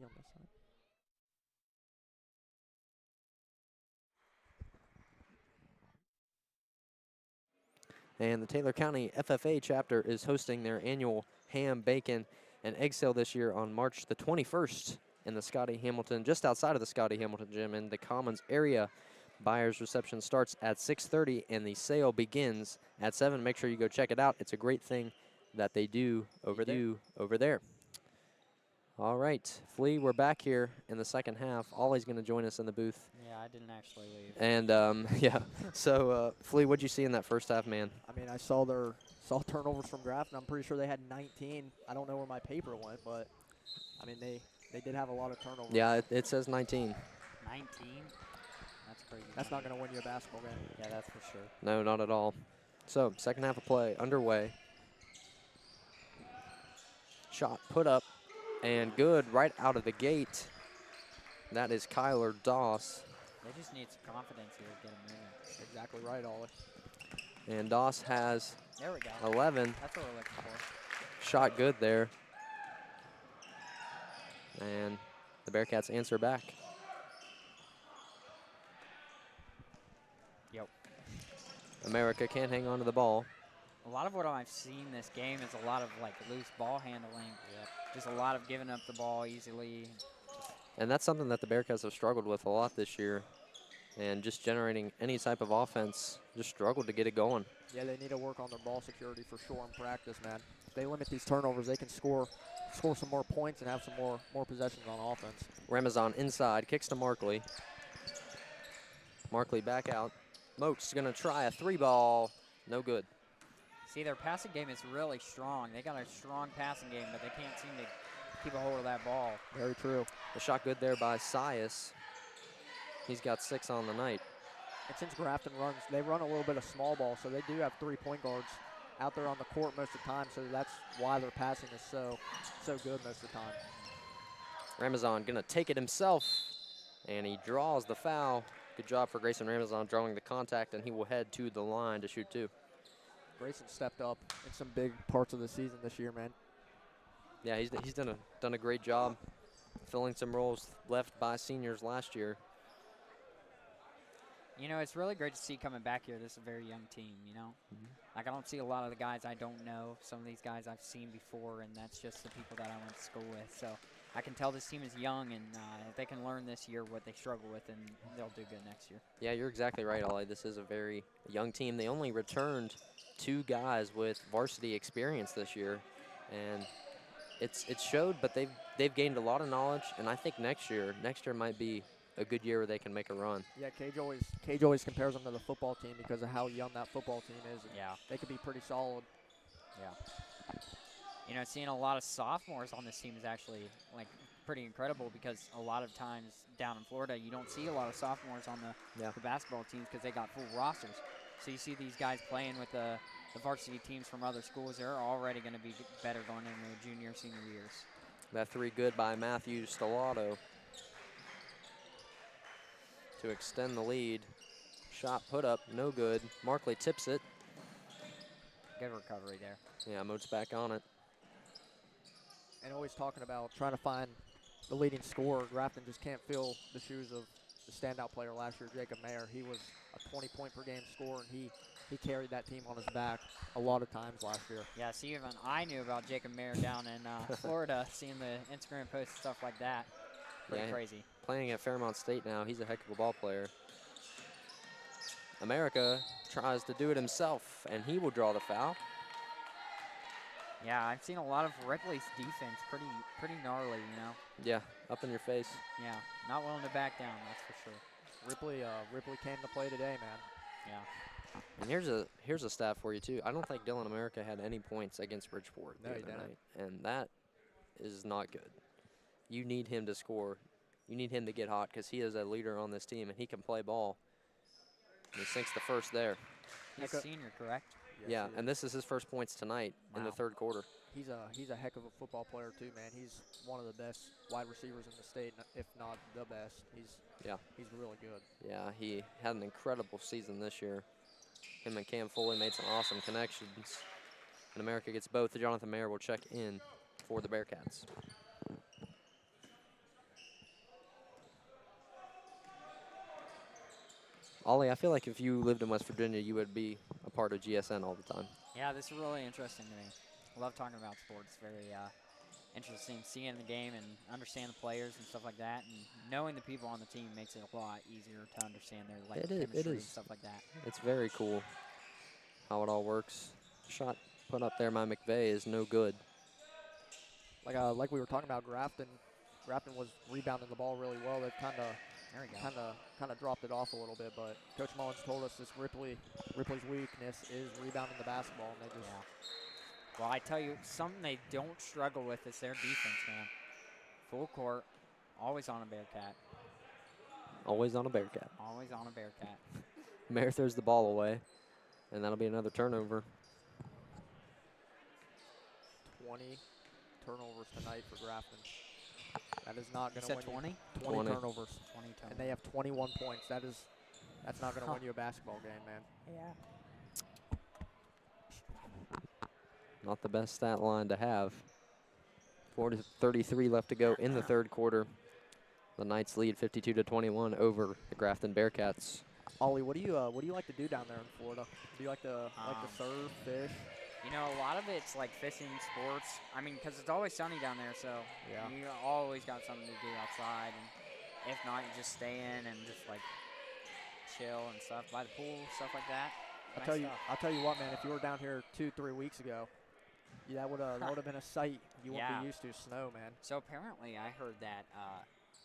Be on this side. And the Taylor County FFA chapter is hosting their annual ham, bacon, and egg sale this year on March the 21st in the Scotty Hamilton, just outside of the Scotty Hamilton gym in the Commons area. Buyer's reception starts at 6:30 and the sale begins at 7. Make sure you go check it out. It's a great thing that they do over there. All right, Flea, we're back here in the second half. Ollie's going to join us in the booth. Yeah, I didn't actually leave. And, yeah, so, Flea, what'd you see in that first half, man? I mean, I saw turnovers from Grafton. I'm pretty sure they had 19. I don't know where my paper went, but, I mean, they did have a lot of turnovers. Yeah, it says 19. 19? That's crazy. That's not going to win you a basketball game. Yeah, that's for sure. No, not at all. So, second half of play underway. Shot put up and good right out of the gate. That is Kyler Doss. They just need some confidence here to get them moving. Exactly right, Ollie. And Doss has There we go. 11. That's what we're looking for. Shot good there. And the Bearcats answer back. Yep. America can't hang on to the ball. A lot of what I've seen this game is a lot of like loose ball handling. Yep. Just a lot of giving up the ball easily. And that's something that the Bearcats have struggled with a lot this year. And just generating any type of offense, just struggled to get it going. Yeah, they need to work on their ball security for sure in practice, man. If they limit these turnovers, they can score some more points and have some more possessions on offense. Ramazan inside, kicks to Markley. Markley back out. Moak's gonna try a 3-ball, no good. See, their passing game is really strong. They got a strong passing game, but they can't seem to keep a hold of that ball. Very true. The shot good there by Sias. He's got 6 on the night. And since Grafton runs, they run a little bit of small ball, so they do have 3 point guards out there on the court most of the time, so that's why their passing is so good most of the time. Ramazan gonna take it himself, and he draws the foul. Good job for Grayson Ramazan drawing the contact, and he will head to the line to shoot 2. Grayson stepped up in some big parts of the season this year, man. Yeah, he's done a great job filling some roles left by seniors last year. You know, it's really great to see coming back here. This is a very young team, you know? Like, I don't see a lot of the guys I don't know. Some of these guys I've seen before, and that's just the people that I went to school with. So I can tell this team is young, and if they can learn this year what they struggle with, and they'll do good next year. Yeah, you're exactly right, Ollie. This is a very young team. They only returned 2 guys with varsity experience this year, and it showed, but they've gained a lot of knowledge, and I think next year might be a good year where they can make a run. Yeah, Cage always compares them to the football team because of how young that football team is. And Yeah. they could be pretty solid. Yeah. You know, seeing a lot of sophomores on this team is actually, like, pretty incredible because a lot of times down in Florida, you don't see a lot of sophomores on the basketball teams because they got full rosters. So you see these guys playing with the varsity teams from other schools. They're already going to be better going into their junior, senior years. That 3 good by Matthew Stellato to extend the lead. Shot put up, no good. Markley tips it. Good recovery there. Yeah, Moat's back on it. And always talking about trying to find the leading scorer. Grafton just can't fill the shoes of the standout player last year, Jacob Mayer. He was a 20-point-per-game scorer, and he carried that team on his back a lot of times last year. Yeah, see, even I knew about Jacob Mayer down in Florida, seeing the Instagram posts and stuff like that. Pretty crazy. Playing at Fairmont State now, he's a heck of a ball player. America tries to do it himself, and he will draw the foul. Yeah, I've seen a lot of Ripley's defense, pretty gnarly, you know. Yeah, up in your face. Yeah, not willing to back down, that's for sure. Ripley came to play today, man. Yeah. And here's a stat for you too. I don't think Dylan America had any points against Bridgeport the other night, and that is not good. You need him to score. You need him to get hot because he is a leader on this team and he can play ball. And he sinks the first there. He's a senior, correct? Yeah, and this is his first points tonight in the third quarter. He's a heck of a football player too, man. He's one of the best wide receivers in the state, if not the best. He's really good. Yeah, he had an incredible season this year. Him and Cam Foley made some awesome connections. And America gets both. Jonathan Mayer will check in for the Bearcats. Ollie, I feel like if you lived in West Virginia, you would be a part of GSN all the time. Yeah, this is really interesting to me. I love talking about sports. It's very interesting seeing the game and understand the players and stuff like that. And knowing the people on the team makes it a lot easier to understand their like chemistry and stuff like that. It's very cool how it all works. Shot put up there by McVeigh is no good. Like we were talking about, Grafton was rebounding the ball really well. They've kind of dropped it off a little bit, but Coach Mullins told us this Ripley's weakness is rebounding the basketball, and they just. Well, I tell you, something they don't struggle with is their defense, man. Full court, always on a Bearcat. Always on a Bearcat. Always on a Bearcat. Mayer throws the ball away, and that'll be another turnover. 20 turnovers tonight for Grafton. That is not going You to said win 20? 20 turnovers. 20 turnovers. And they have 21 points. That's not going to win you a basketball game, man. Yeah. Not the best stat line to have. 4:33 left to go in the third quarter. The Knights lead 52-21 over the Grafton Bearcats. Ollie, what do you like to do down there in Florida? Do you like to surf, fish? You know, a lot of it's like fishing, sports. I mean, because it's always sunny down there, so Yeah. you always got something to do outside. And if not, you just stay in and just like chill and stuff by the pool, stuff like that. I'll tell you what, man. If you were down here 2-3 weeks ago, that would have been a sight you wouldn't be used to. Snow, man. So apparently, I heard that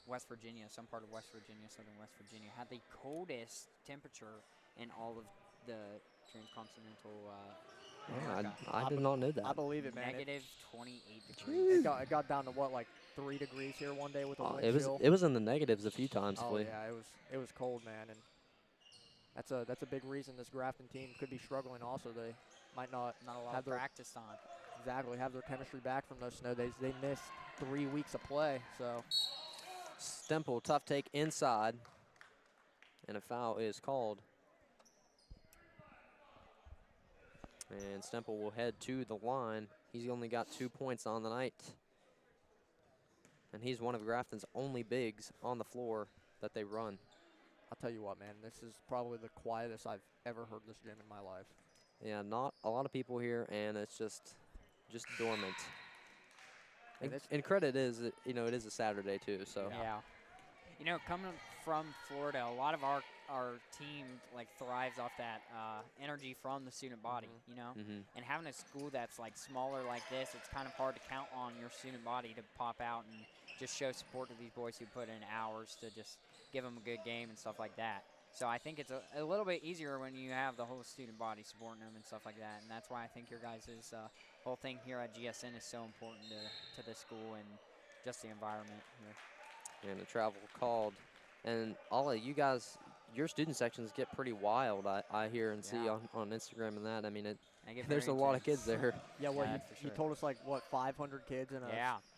West Virginia, some part of West Virginia, southern West Virginia, had the coldest temperature in all of the transcontinental. I did not know that. I believe it, man. Negative 28 degrees. It got down to what, like 3 degrees here one day with a wind chill. It was in the negatives a few times. Oh yeah, it was cold, man, and that's a big reason this Grafton team could be struggling. Also, they might not a lot have of practice on. Exactly, have their chemistry back from those snow days. They missed 3 weeks of play, so. Stemple, tough take inside, and a foul is called. And Stemple will head to the line. He's only got 2 points on the night. And he's one of Grafton's only bigs on the floor that they run. I'll tell you what, man, this is probably the quietest I've ever heard this gym in my life. Yeah, not a lot of people here, and it's just dormant. And credit is, it is a Saturday too, so. Yeah. You know, coming from Florida, a lot of our team like thrives off that energy from the student body, you know? And having a school that's like smaller like this, it's kind of hard to count on your student body to pop out and just show support to these boys who put in hours to just give them a good game and stuff like that. So I think it's a little bit easier when you have the whole student body supporting them and stuff like that. And that's why I think your guys' whole thing here at GSN is so important to the school and just the environment here. And the travel called. And all of you guys, your student sections get pretty wild, I hear and see on Instagram and that. I mean, there's a lot of kids there. Yeah, well, you told us like, what, 500 kids? And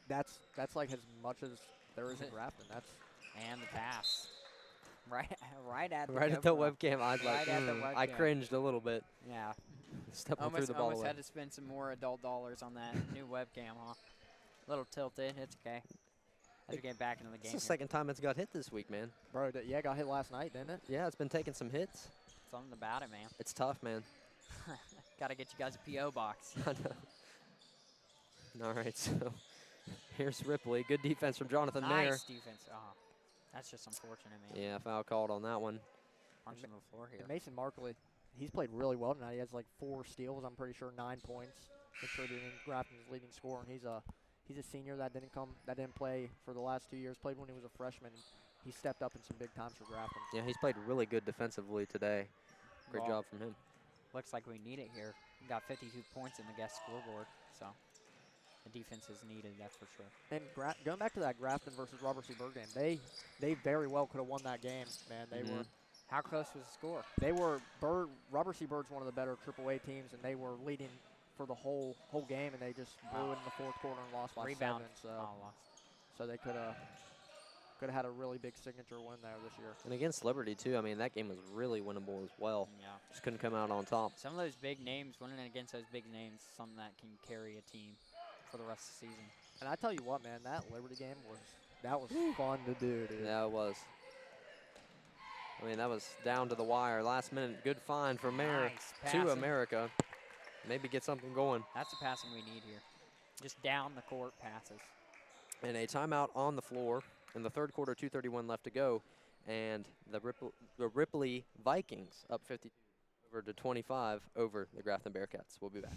that's like as much as there is in Grafton. And the pass. Right at the webcam. I cringed a little bit. Yeah. Stepping through the ball almost had to spend some more adult dollars on that new webcam, huh? A little tilted. It's okay. As we get back into the game. It's the second time it's got hit this week, man. Bro, it got hit last night, didn't it? Yeah, it's been taking some hits. Something about it, man. It's tough, man. Got to get you guys a P.O. box. I know. All right, so here's Ripley. Good defense from Jonathan Mayer. Nice defense. Oh, that's just unfortunate, man. Yeah, foul called on that one. Punching the floor here. And Mason Markley, he's played really well tonight. He has like 4 steals, I'm pretty sure 9 points, contributing Grafton's leading scorer. And he's a senior that didn't play for the last 2 years. Played when he was a freshman. He stepped up in some big times for Grafton. Yeah, he's played really good defensively today. Great job from him. Looks like we need it here. We got 52 points in the guest scoreboard, so the defense is needed, that's for sure. And going back to that Grafton versus Robert C. Byrd game, they very well could have won that game, man. They were. How close was the score? They were Robert C. Bird's one of the better AAA teams, and they were leading for the whole game, and they just blew it in the fourth quarter and lost by 7. So they could have had a really big signature win there this year. And against Liberty too. I mean, that game was really winnable as well. Yeah. Just couldn't come out on top. Some of those big names, winning against those big names, something that can carry a team for the rest of the season. And I tell you what, man, that Liberty game was fun to do, dude. Yeah, it was. I mean, that was down to the wire. Last minute, good find from Mayer Nice to passing. America. Maybe get something going. That's the passing we need here. Just down the court passes. And a timeout on the floor in the third quarter, 2:31 left to go. And the Ripley Vikings up 52 over to 25 over the Grafton Bearcats. We'll be back.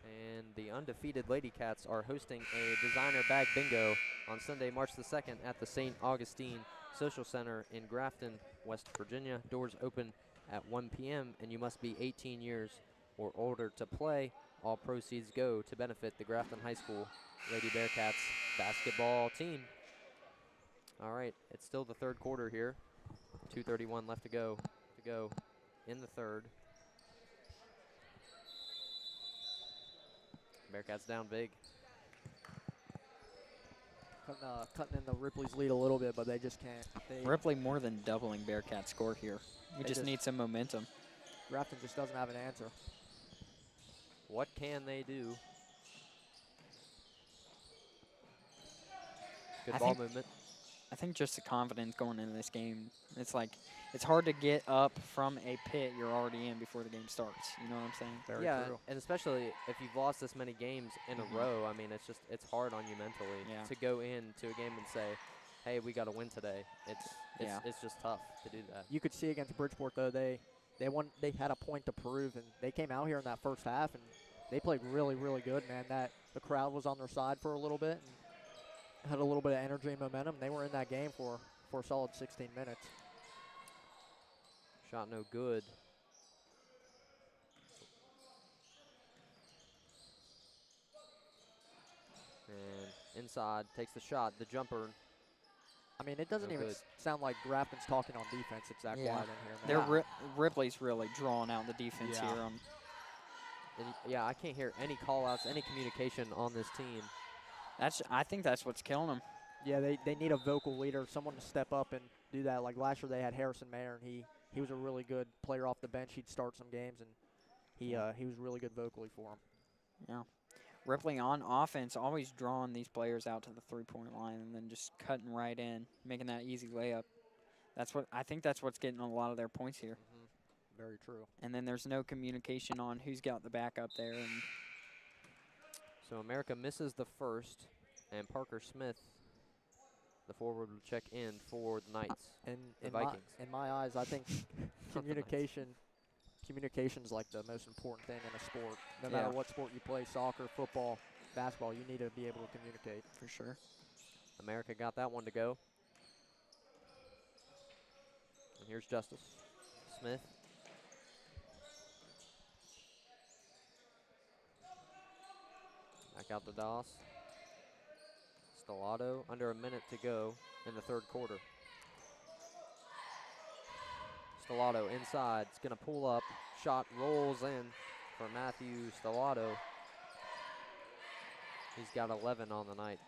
And the undefeated Lady Cats are hosting a designer bag bingo on Sunday, March the 2nd at the St. Augustine Social Center in Grafton, West Virginia. Doors open at 1 p.m. and you must be 18 years or older to play. All proceeds go to benefit the Grafton High School Lady Bearcats basketball team. All right, it's still the third quarter here. 2:31 left to go in the third. Bearcats down big. Cutting in the Ripley's lead a little bit, but they just can't. Ripley more than doubling Bearcat score here. We just need some momentum. Grafton just doesn't have an answer. What can they do? Good ball movement. I think just the confidence going into this game. It's like, it's hard to get up from a pit you're already in before the game starts. You know what I'm saying? Very yeah, true. and especially if you've lost this many games in a row, I mean, it's hard on you mentally to go into a game and say, hey, we got to win today. It's just tough to do that. You could see against Bridgeport, though, they had a point to prove, and they came out here in that first half, and they played really, really good, man. The crowd was on their side for a little bit and had a little bit of energy and momentum. They were in that game for a solid 16 minutes. Shot no good. And inside, takes the shot, the jumper. I mean, it doesn't even sound like Grafton's talking on defense. It's that quiet in here, man. Ripley's really drawing out the defense here. And I can't hear any call-outs, any communication on this team. I think that's what's killing them. Yeah, they need a vocal leader, someone to step up and do that. Like last year they had Harrison Mayer, and he was a really good player off the bench. He'd start some games, and he was really good vocally for him. Yeah. Ripley on offense, always drawing these players out to the three-point line and then just cutting right in, making that easy layup. I think that's what's getting a lot of their points here. Mm-hmm. Very true. And then there's no communication on who's got the backup there. And so America misses the first, and Parker Smith, the forward, will check in for the Knights. And the Vikings. In my eyes, I think communication's like the most important thing in a sport. No matter what sport you play, soccer, football, basketball, you need to be able to communicate. For sure. America got that one to go. And here's Justice Smith. Back out to Doss. Stellato, under a minute to go in the third quarter. Stellato inside, it's gonna pull up, shot rolls in for Matthew Stellato. He's got 11 on the night.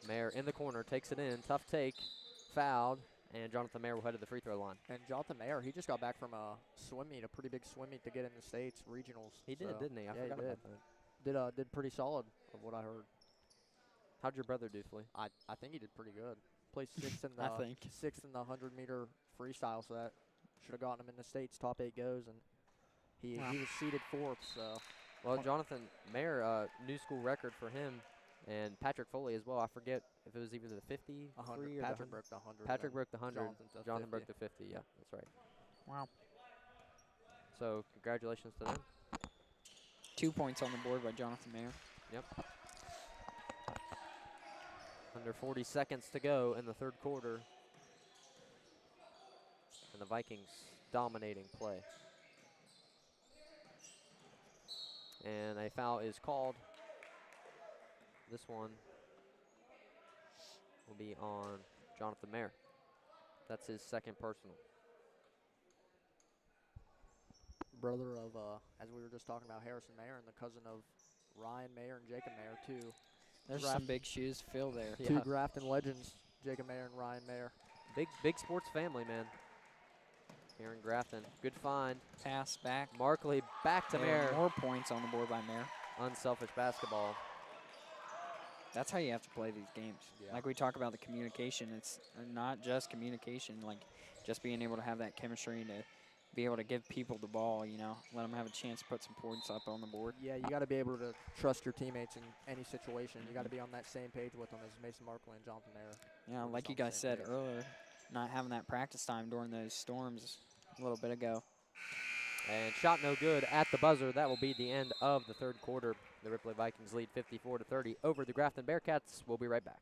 Mayer in the corner, takes it in, tough take, fouled, and Jonathan Mayer will head to the free throw line. And Jonathan Mayer, he just got back from a swim meet, a pretty big swim meet to get in the States, regionals. He did, didn't he? I forgot about that. Did pretty solid of what I heard. How'd your brother do, Flea? I think he did pretty good. Placed sixth in the sixth in the 100-meter freestyle, so that should have gotten him in the States. Top 8 goes, and he was seeded 4th. So, well, Jonathan Mayer, new school record for him, and Patrick Foley as well. I forget if it was either the 50, 100. Patrick broke the 100. Patrick broke the 100. Jonathan broke the 50. Yeah, that's right. Wow. So congratulations to them. 2 points on the board by Jonathan Mayer. Yep. Under 40 seconds to go in the third quarter. And the Vikings dominating play. And a foul is called. This one will be on Jonathan Mayer. That's his second personal. Brother of, as we were just talking about, Harrison Mayer, and the cousin of Ryan Mayer and Jacob Mayer, too. There's some big shoes to fill there. Yeah. Two Grafton legends, Jacob Mayer and Ryan Mayer. Big sports family, man. Here in Grafton. Good find. Pass back. Markley back to Mayer. More points on the board by Mayer. Unselfish basketball. That's how you have to play these games. Yeah. Like we talk about the communication, it's not just communication, like just being able to have that chemistry to be able to give people the ball, you know, let them have a chance to put some points up on the board. Yeah, you got to be able to trust your teammates in any situation. You got to be on that same page with them as Mason Markley and Jonathan Mayer. Yeah, We're like just you on the guys same said page. earlier, not having that practice time during those storms a little bit ago. And shot no good at the buzzer. That will be the end of the third quarter. The Ripley Vikings lead 54-30 over the Grafton Bearcats. We'll be right back.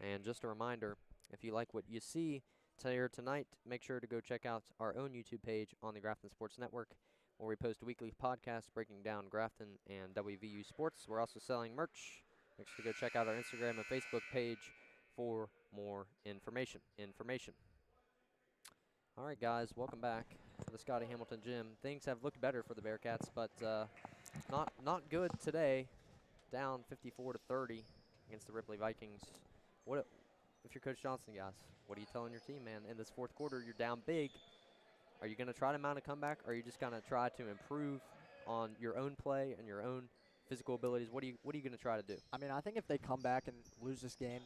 And just a reminder, if you like what you see here tonight, make sure to go check out our own YouTube page on the Grafton Sports Network, where we post weekly podcasts breaking down Grafton and WVU sports. We're also selling merch. Make sure to go check out our Instagram and Facebook page for more information. All right, guys, welcome back to the Scotty Hamilton Gym. Things have looked better for the Bearcats, but not good today. Down 54-30 against the Ripley Vikings. If you're Coach Johnson, guys, what are you telling your team, man? In this fourth quarter, you're down big. Are you going to try to mount a comeback, or are you just going to try to improve on your own play and your own physical abilities? What are you going to try to do? I mean, I think if they come back and lose this game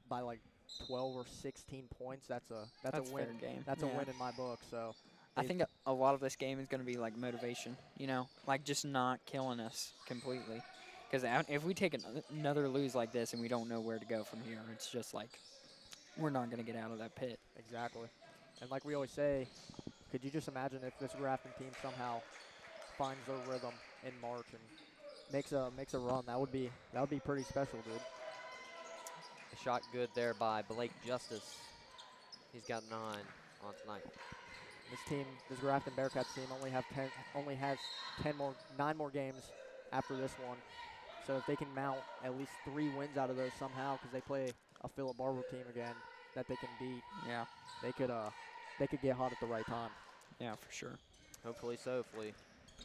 by like 12 or 16 points, that's a win. Fair game. That's a win in my book. So I think a lot of this game is going to be like motivation, you know, like just not killing us completely. Because if we take another lose like this and we don't know where to go from here, it's just like we're not going to get out of that pit. Exactly. And like we always say, could you just imagine if this Grafton team somehow finds their rhythm in March and makes a run? That would be pretty special, dude. A shot good there by Blake Justice. He's got 9 on tonight. This Grafton Bearcats team only has 9 more games after this one. So if they can mount at least 3 wins out of those somehow, because they play a Philip Barber team again that they can beat, Yeah. they could get hot at the right time. Yeah, for sure. Hopefully so, Flea.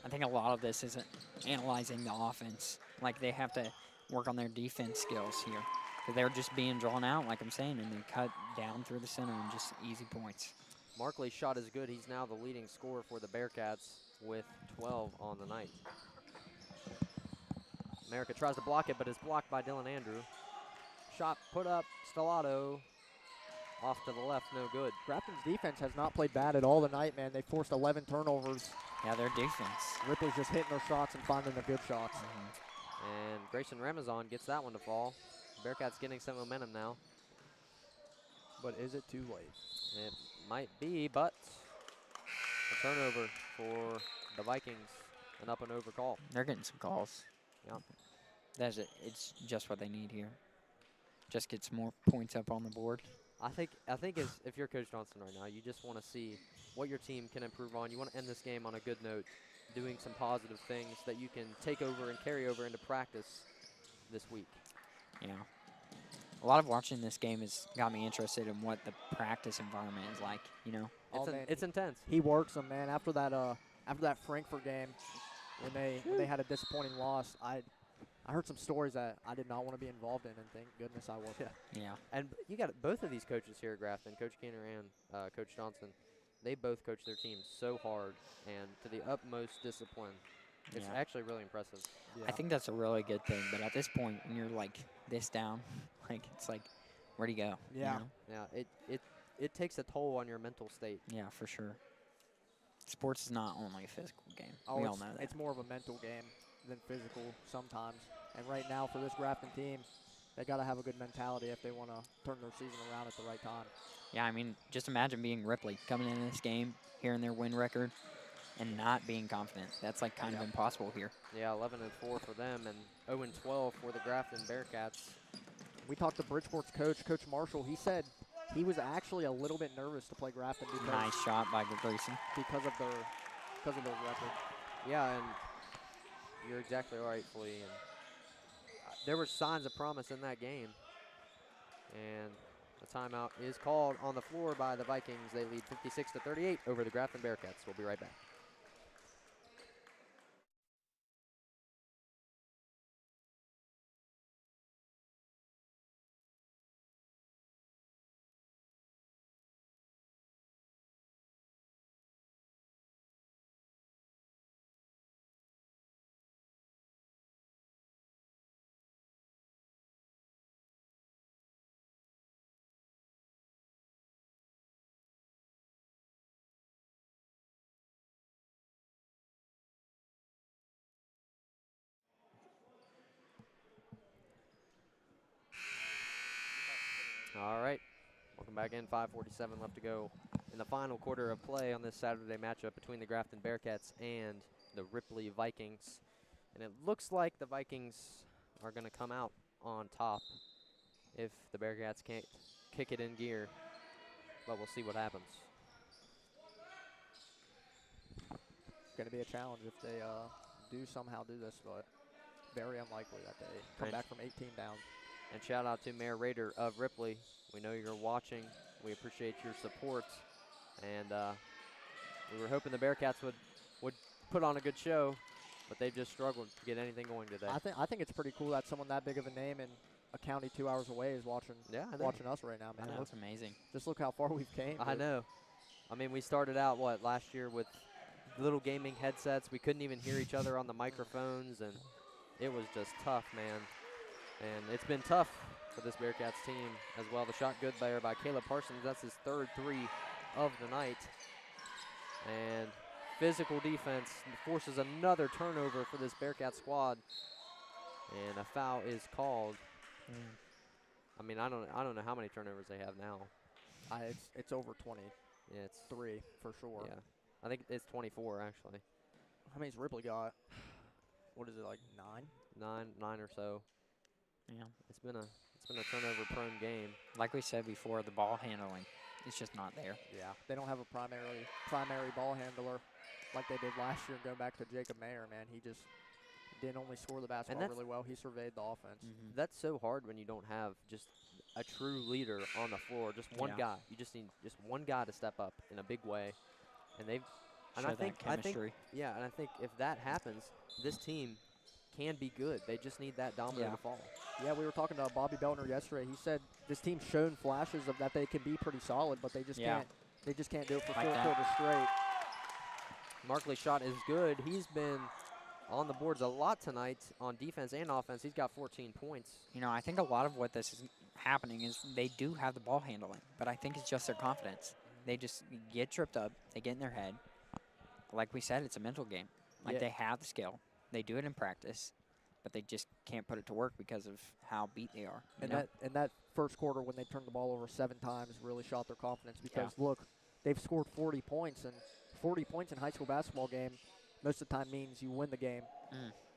I think a lot of this isn't analyzing the offense. Like they have to work on their defense skills here. Because they're just being drawn out, like I'm saying, and they cut down through the center and just easy points. Markley's shot is good. He's now the leading scorer for the Bearcats with 12 on the night. America tries to block it, but is blocked by Dylan Andrew. Shot put up, Stellato. Off to the left, no good. Grafton's defense has not played bad at all tonight, man. They forced 11 turnovers. Yeah, their defense. Ripley's just hitting their shots and finding the good shots. And Grayson Ramazan gets that one to fall. Bearcats getting some momentum now. But is it too late? It might be, but a turnover for the Vikings. An up and over call. They're getting some calls. Yeah. That's it. It's just what they need here. Just get some more points up on the board. I think if you're Coach Johnson right now, you just want to see what your team can improve on. You want to end this game on a good note, doing some positive things that you can take over and carry over into practice this week. Yeah. A lot of watching this game has got me interested in what the practice environment is like, you know. It's intense. He works them, man. After that Frankfurt game, when they had a disappointing loss, I heard some stories that I did not want to be involved in, and thank goodness I wasn't. Yeah. And you got both of these coaches here at Grafton, Coach Keener and Coach Johnson. they both coach their teams so hard and to the utmost discipline. It's Yeah. actually really impressive. Yeah. I think that's a really good thing. But at this point, when you're like this down, like it's like, where do you go? you Yeah. know? Yeah, it takes a toll on your mental state. Yeah, for sure. Sports is not only a physical game. Oh, We it's, all know that. it's more of a mental game than physical sometimes. And right now for this Grafton team, they got to have a good mentality if they want to turn their season around at the right time. Yeah, I mean, just imagine being Ripley coming into this game, hearing their win record, and not being confident. That's like kind of impossible here. Yeah, 11-4 for them and 0-12 for the Grafton Bearcats. We talked to Bridgeport's coach, Coach Marshall. He said he was actually a little bit nervous to play Grafton Nice shot by Grayson. because of their record. Yeah, and you're exactly right, Flea. And there were signs of promise in that game. And a timeout is called on the floor by the Vikings. They lead 56-38 over the Grafton Bearcats. We'll be right back. All right, welcome back in. 5:47 left to go in the final quarter of play on this Saturday matchup between the Grafton Bearcats and the Ripley Vikings. And it looks like the Vikings are going to come out on top if the Bearcats can't kick it in gear, but we'll see what happens. It's going to be a challenge if they do somehow do this, but very unlikely that they come back from 18 down. And shout out to Mayor Rader of Ripley. We know you're watching. We appreciate your support. And we were hoping the Bearcats would put on a good show, but they've just struggled to get anything going today. I think it's pretty cool that someone that big of a name in a county 2 hours away is watching watching us right now, man. That's amazing. Just look how far we've came. I know. I mean, we started out, last year with little gaming headsets. We couldn't even hear each other on the microphones, and it was just tough, man. And it's been tough for this Bearcats team as well. The shot good there by Caleb Parsons. That's his third three of the night. And physical defense forces another turnover for this Bearcat squad. And a foul is called. I mean, I don't know how many turnovers they have now. It's over 20. Yeah, it's 3 for sure. Yeah, I think it's 24 actually. How many's Ripley got? What is it, like 9? Nine or so. Yeah. It's been a turnover-prone game. Like we said before, the ball handling, it's just not there. Yeah. They don't have a primary ball handler like they did last year. Going back to Jacob Mayer, man, he just didn't only score the basketball really well. He surveyed the offense. That's so hard when you don't have just a true leader on the floor, just one guy. You just need just one guy to step up in a big way, and they've. And I think if that happens, this team can be good. They just need that domino to fall. Yeah, we were talking to Bobby Beltner yesterday. He said this team's shown flashes of that they can be pretty solid, but they just can't. They just can't do it for 4 quarters straight. Markley's shot is good. He's been on the boards a lot tonight on defense and offense. He's got 14 points. You know, I think a lot of what this is happening is they do have the ball handling, but I think it's just their confidence. They just get tripped up. They get in their head. Like we said, it's a mental game. Like they have the skill. They do it in practice, but they just can't put it to work because of how beat they are. And that first quarter when they turned the ball over 7 times really shot their confidence because, look, they've scored 40 points, and 40 points in high school basketball game most of the time means you win the game.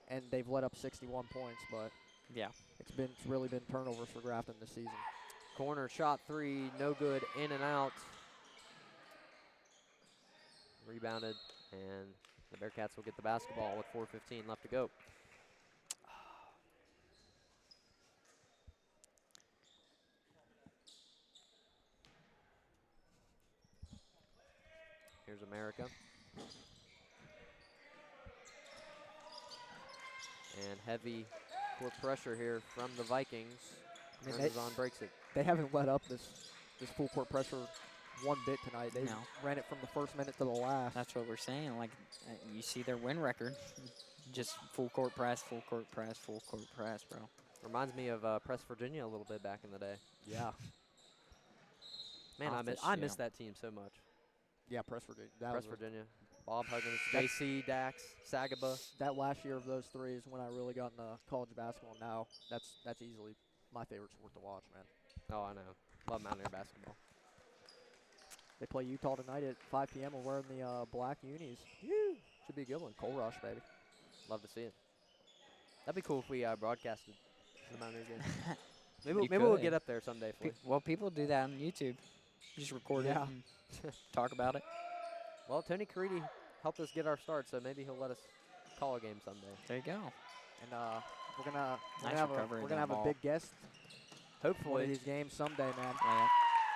And they've let up 61 points, but it's really been turnovers for Grafton this season. Corner shot 3, no good, in and out. Rebounded, and the Bearcats will get the basketball with 4:15 left to go. Here's America. And heavy court pressure here from the Vikings. Amazon breaks it. They haven't let up this full court pressure one bit tonight. They No. ran it from the first minute to the last. That's what we're saying. Like, you see their win record. Just full court press, full court press, full court press, bro. Reminds me of Press Virginia a little bit back in the day. Yeah. Man, Off the I miss shell. that team so much. Yeah, Press Virginia. That Press was a- Virginia, Bob Huggins, That's- JC, Dax, Sagaba. that last year of those three is when I really got into college basketball. Now that's easily my favorite sport to watch, man. Oh, I know. Love Mountaineer basketball. They play Utah tonight at 5 p.m. We're wearing the black unis. Woo! Should be a good one. Coal Rush, baby. Love to see it. That'd be cool if we broadcasted the Mountaineer game. You maybe we'll could. get up there someday. For Well, people do that on YouTube. Just record Yeah. it and talk about it. Well, Tony Caridi helped us get our start, so maybe he'll let us call a game someday. There you go. And we're gonna Nice have recovery we're of gonna that have a ball. big guest one of Hopefully, these games someday, man. Yeah.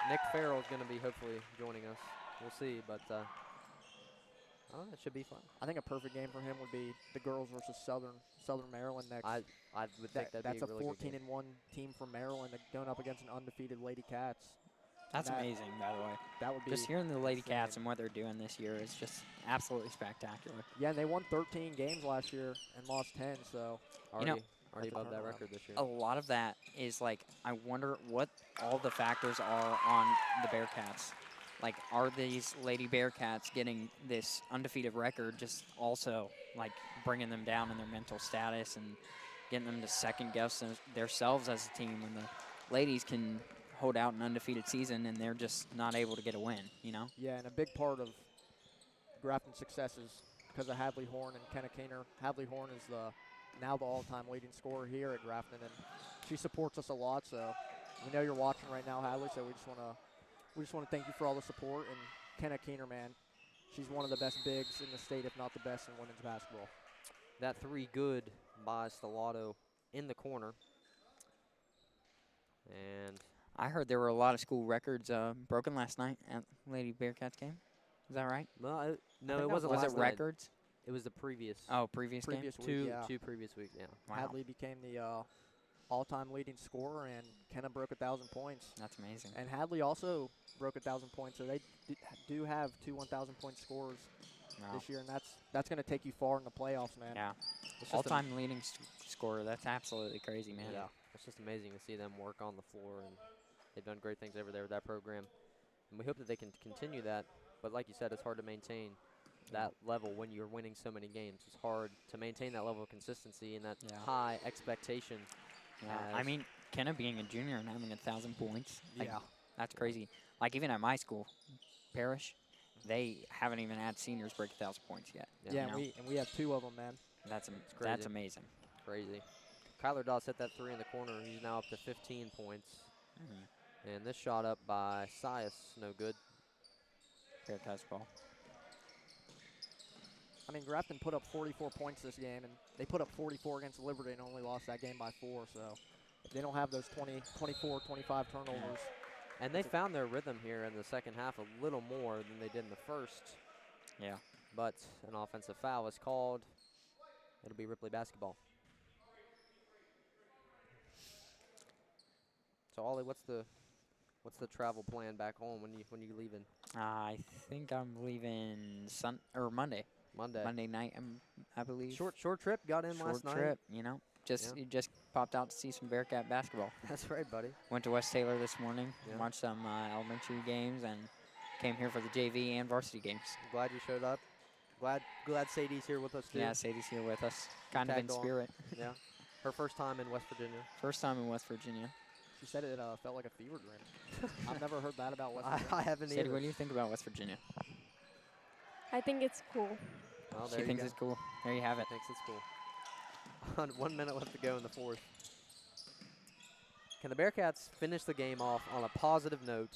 Nick Farrell's going to be hopefully joining us. We'll see, but I don't know, it should be fun. I think a perfect game for him would be the girls versus Southern Maryland next. I would think that'd That's be a really good game. 14-1 team from Maryland going up against an undefeated Lady Cats. That's That- amazing, by the way. That would be Just hearing the Lady insane. Cats and what they're doing this year is just absolutely spectacular. Yeah, and they won 13 games last year and lost 10. So Already, know, already that's a above that turnaround. record this year. A lot of that is like, I wonder what all the factors are on the Bearcats. Like, are these Lady Bearcats getting this undefeated record just also, like, bringing them down in their mental status and getting them to second-guess themselves as a team when the ladies can hold out an undefeated season and they're just not able to get a win, you know? yeah, and a big part of Grafton's success is because of Hadley Horn and Kenna Keener. Hadley Horn is now the all-time leading scorer here at Grafton, and she supports us a lot. So we know you're watching right now, Hadley. So we just want to thank you for all the support. And Kenna Keener, man, she's one of the best bigs in the state, if not the best in women's basketball. That three good by Stellato in the corner. And I heard there were a lot of school records broken last night at Lady Bearcats game. Is that right? no, think it that wasn't Was last it night. records? It was the previous. Oh, previous game? Previous week, two yeah. two previous weeks. Yeah. Wow. Hadley became the all-time leading scorer, and Kenna broke 1,000 points. That's amazing. And Hadley also broke 1,000 points, so they do have two 1,000-point scorers Wow. this year, and that's going to take you far in the playoffs, man. Yeah. It's just All-time leading scorer. That's absolutely crazy, man. Yeah, it's just amazing to see them work on the floor, and they've done great things over there with that program. And we hope that they can continue that. But like you said, it's hard to maintain that level when you're winning so many games. It's hard to maintain that level of consistency and that Yeah. high expectation. Yeah. I as- mean, Kenna being a junior and having 1,000 points. Like, Yeah. That's crazy. Like, even at my school, Parish, they haven't even had seniors break 1,000 points yet. Yeah, you know? and we have two of them, man. That's crazy. that's amazing. Crazy. Kyler Doss hit that three in the corner. He's now up to 15 points. Mhm. And this shot up by Sias, no good. Bearcats ball. I mean, Grafton put up 44 points this game, and they put up 44 against Liberty and only lost that game by 4. So if they don't have those 20, 24, 25 turnovers, And they found their rhythm here in the second half a little more than they did in the first. Yeah. But an offensive foul is called. It'll be Ripley basketball. So Ollie, what's the travel plan back home when you leaving I think I'm leaving Monday. Monday? Monday night, I believe. Short trip. Got in Short last night. trip, you know. You just popped out to see some Bearcat basketball. That's right, buddy. Went to West Taylor this morning, Yeah. watched some elementary games, and came here for the JV and varsity games. Glad you showed up. Glad Sadie's here with us too. Yeah, Sadie's here with us, kind of in Tagged on. spirit. Yeah. Her first time in West Virginia. First time in West Virginia. she said it felt like a fever dream. I've never heard that about West I Virginia. haven't Sadie, either. what do you think about West Virginia? I think it's cool. Well, She there you thinks go. it's cool. There you have it. Thinks it's cool. 1 minute left to go in the fourth. Can the Bearcats finish the game off on a positive note?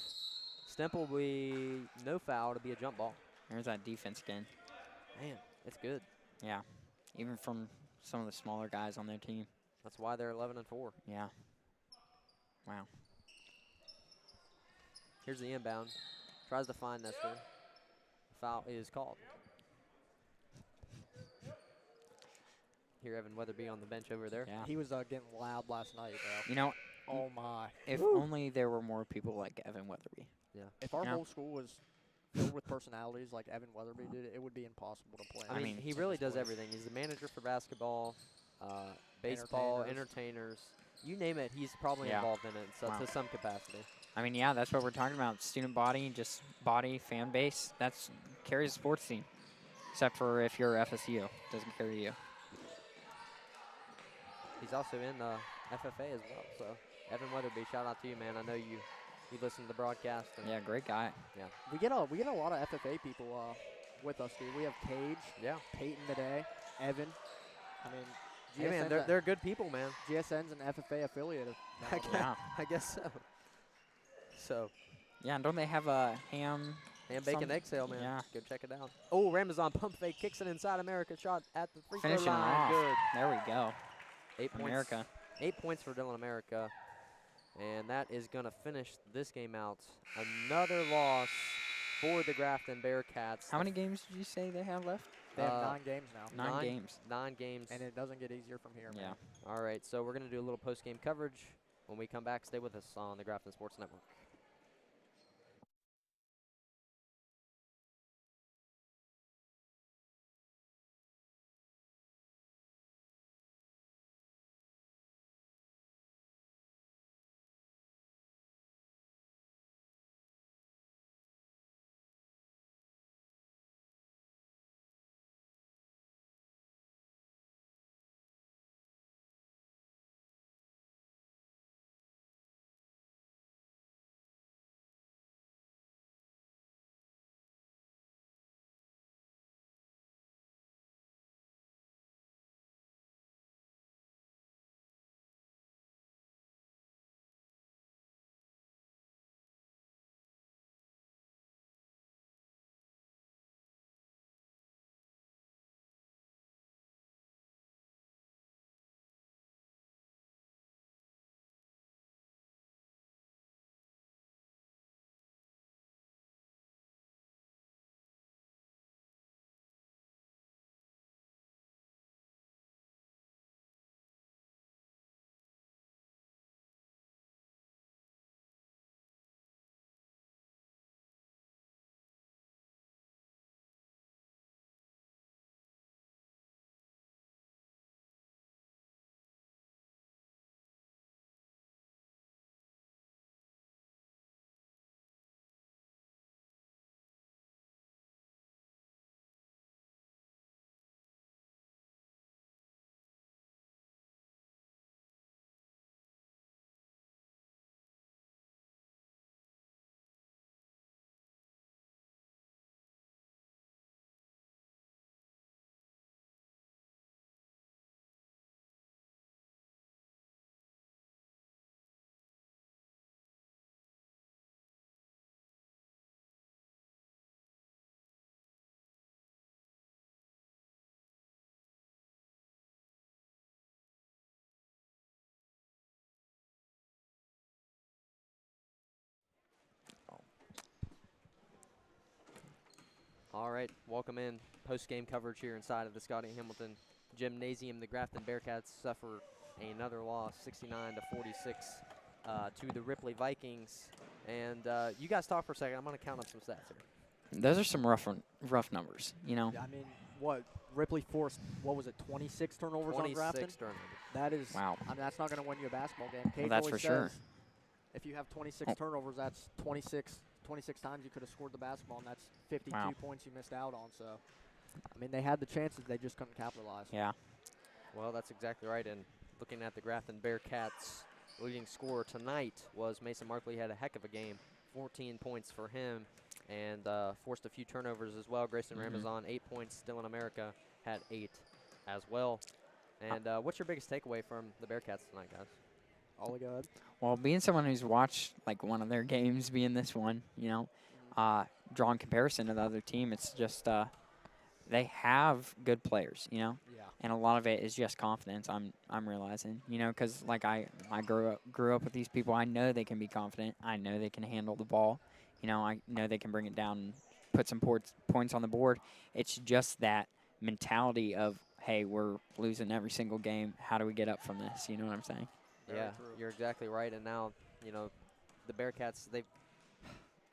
Stemple will be no foul to be a jump ball. There's that defense again. Man, it's good. Yeah, even from some of the smaller guys on their team. That's why they're 11-4. Yeah. Wow. Here's the inbound. Tries to find Nestor. Foul is called. Hear Evan Weatherby on the bench over there. Yeah. He was getting loud last night, bro. You know, Oh, my. if only there were more people like Evan Weatherby. If our Yeah. whole school was filled with personalities like Evan Weatherby did, it would be impossible to play. I mean, he in really this does place. everything. He's the manager for basketball, baseball, entertainers. You name it, he's probably Yeah. involved in it so Wow. to some capacity. I mean, yeah, that's what we're talking about. Student body, just body, fan base. That's carries a sports team. Except for if you're FSU, doesn't carry you. He's also in FFA as well. So, Evan Weatherby, shout out to you, man. I know you listen to the broadcast. And Yeah, great guy. Yeah. We get a lot of FFA people with us, dude. We have Cage, Yeah. Peyton today, Evan. I mean, Hey, man, GSN's they're good people, man. GSN's an FFA affiliate. Yeah. I guess so. So, Yeah, and don't they have a ham? ham, bacon, Some- egg sale, man. yeah. Go check it out. Oh, Ramazan pump fake, kicks it inside America. Shot at the free throw Finishing line. off. Good. There we go. 8 points. America. 8 points for Dylan America. And that is going to finish this game out. Another loss for the Grafton Bearcats. How many games did you say they have left? They have Uh, 9 games now, 9 games. 9 games. and it doesn't get easier from here, man. Yeah. All right, so we're going to do a little post-game coverage. When we come back, stay with us on the Grafton Sports Network. All right, welcome in. Post-game coverage here inside of the Scotty Hamilton Gymnasium. The Grafton Bearcats suffer another loss, 69-46, to the Ripley Vikings. And you guys talk for a second. I'm going to count up some stats here. Those are some rough numbers, you know. I mean, what Ripley forced? What was it? 26 turnovers on Grafton. 26 turnovers. That is. Wow. I mean, that's not going to win you a basketball game. Kate that's always for sure. says if you have 26 Oh. turnovers, that's 26 times you could have scored the basketball, and that's 52 Wow. points you missed out on. So, I mean, they had the chances, they just couldn't capitalize. Yeah. Well, that's exactly right. And looking at the Grafton Bearcats, leading scorer tonight was Mason Markley. Had a heck of a game, 14 points for him, and forced a few turnovers as well. Grayson Ramazan, 8 points. Still in America had 8 as well. And what's your biggest takeaway from the Bearcats tonight, guys? All good. Well, being someone who's watched like one of their games, being this one, you know, drawing comparison to the other team, it's just they have good players, you know, Yeah. and a lot of it is just confidence. I'm realizing, you know, because like I grew up with these people. I know they can be confident. I know they can handle the ball. You know, I know they can bring it down and put some points on the board. It's just that mentality of, hey, we're losing every single game. How do we get up from this? You know what I'm saying? Very Yeah, true. you're exactly right. And now, you know, the Bearcats,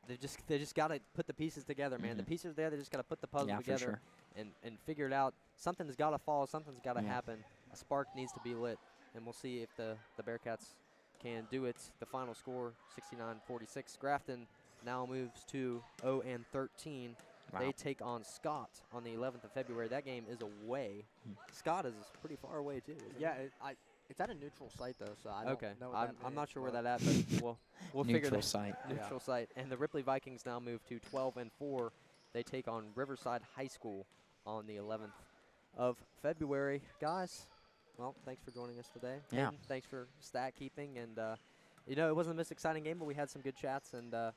they just got to put the pieces together, man. The pieces are there. They just got to put the puzzle Yeah, for together sure. and figure it out. Something's got to fall. Something's got to Yeah. happen. A spark needs to be lit, and we'll see if the Bearcats can do it. The final score, 69-46. Grafton now moves to 0-13. Wow. They take on Scott on the 11th of February. That game is away. Scott is pretty far away, too. Isn't Yeah, it? it's at a neutral site, though, so I don't Okay. know what that I'm not means, sure where but- that at, but we'll figure Neutral that site. neutral site. And the Ripley Vikings now move to 12-4. They take on Riverside High School on the 11th of February. Guys, well, thanks for joining us today. Yeah. Hayden, thanks for stat keeping. And, you know, it wasn't the most exciting game, but we had some good chats. And the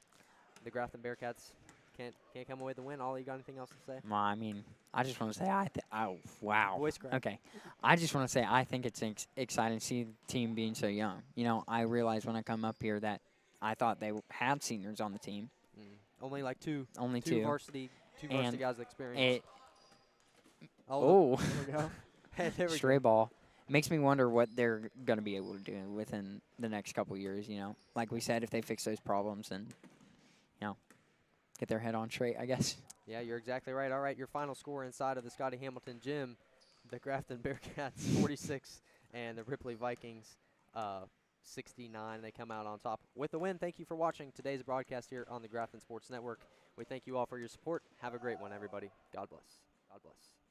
Grafton Bearcats can't come away with the win. Ollie, you got anything else to say? Well, I mean, I just want to say oh, wow. Voice crack. Okay. I just want to say I think it's exciting to see the team being so young. You know, I realized when I come up here that I thought they had seniors on the team. Only like two Two. varsity And guys with experience. Oh, there we go. There we stray go. ball. Makes me wonder what they're going to be able to do within the next couple years, you know. Like we said, if they fix those problems and, you know, get their head on straight, I guess. Yeah, you're exactly right. All right, your final score inside of the Scotty Hamilton gym, the Grafton Bearcats 46 and the Ripley Vikings 69. They come out on top with the win. Thank you for watching today's broadcast here on the Grafton Sports Network. We thank you all for your support. Have a great one, everybody. God bless. God bless.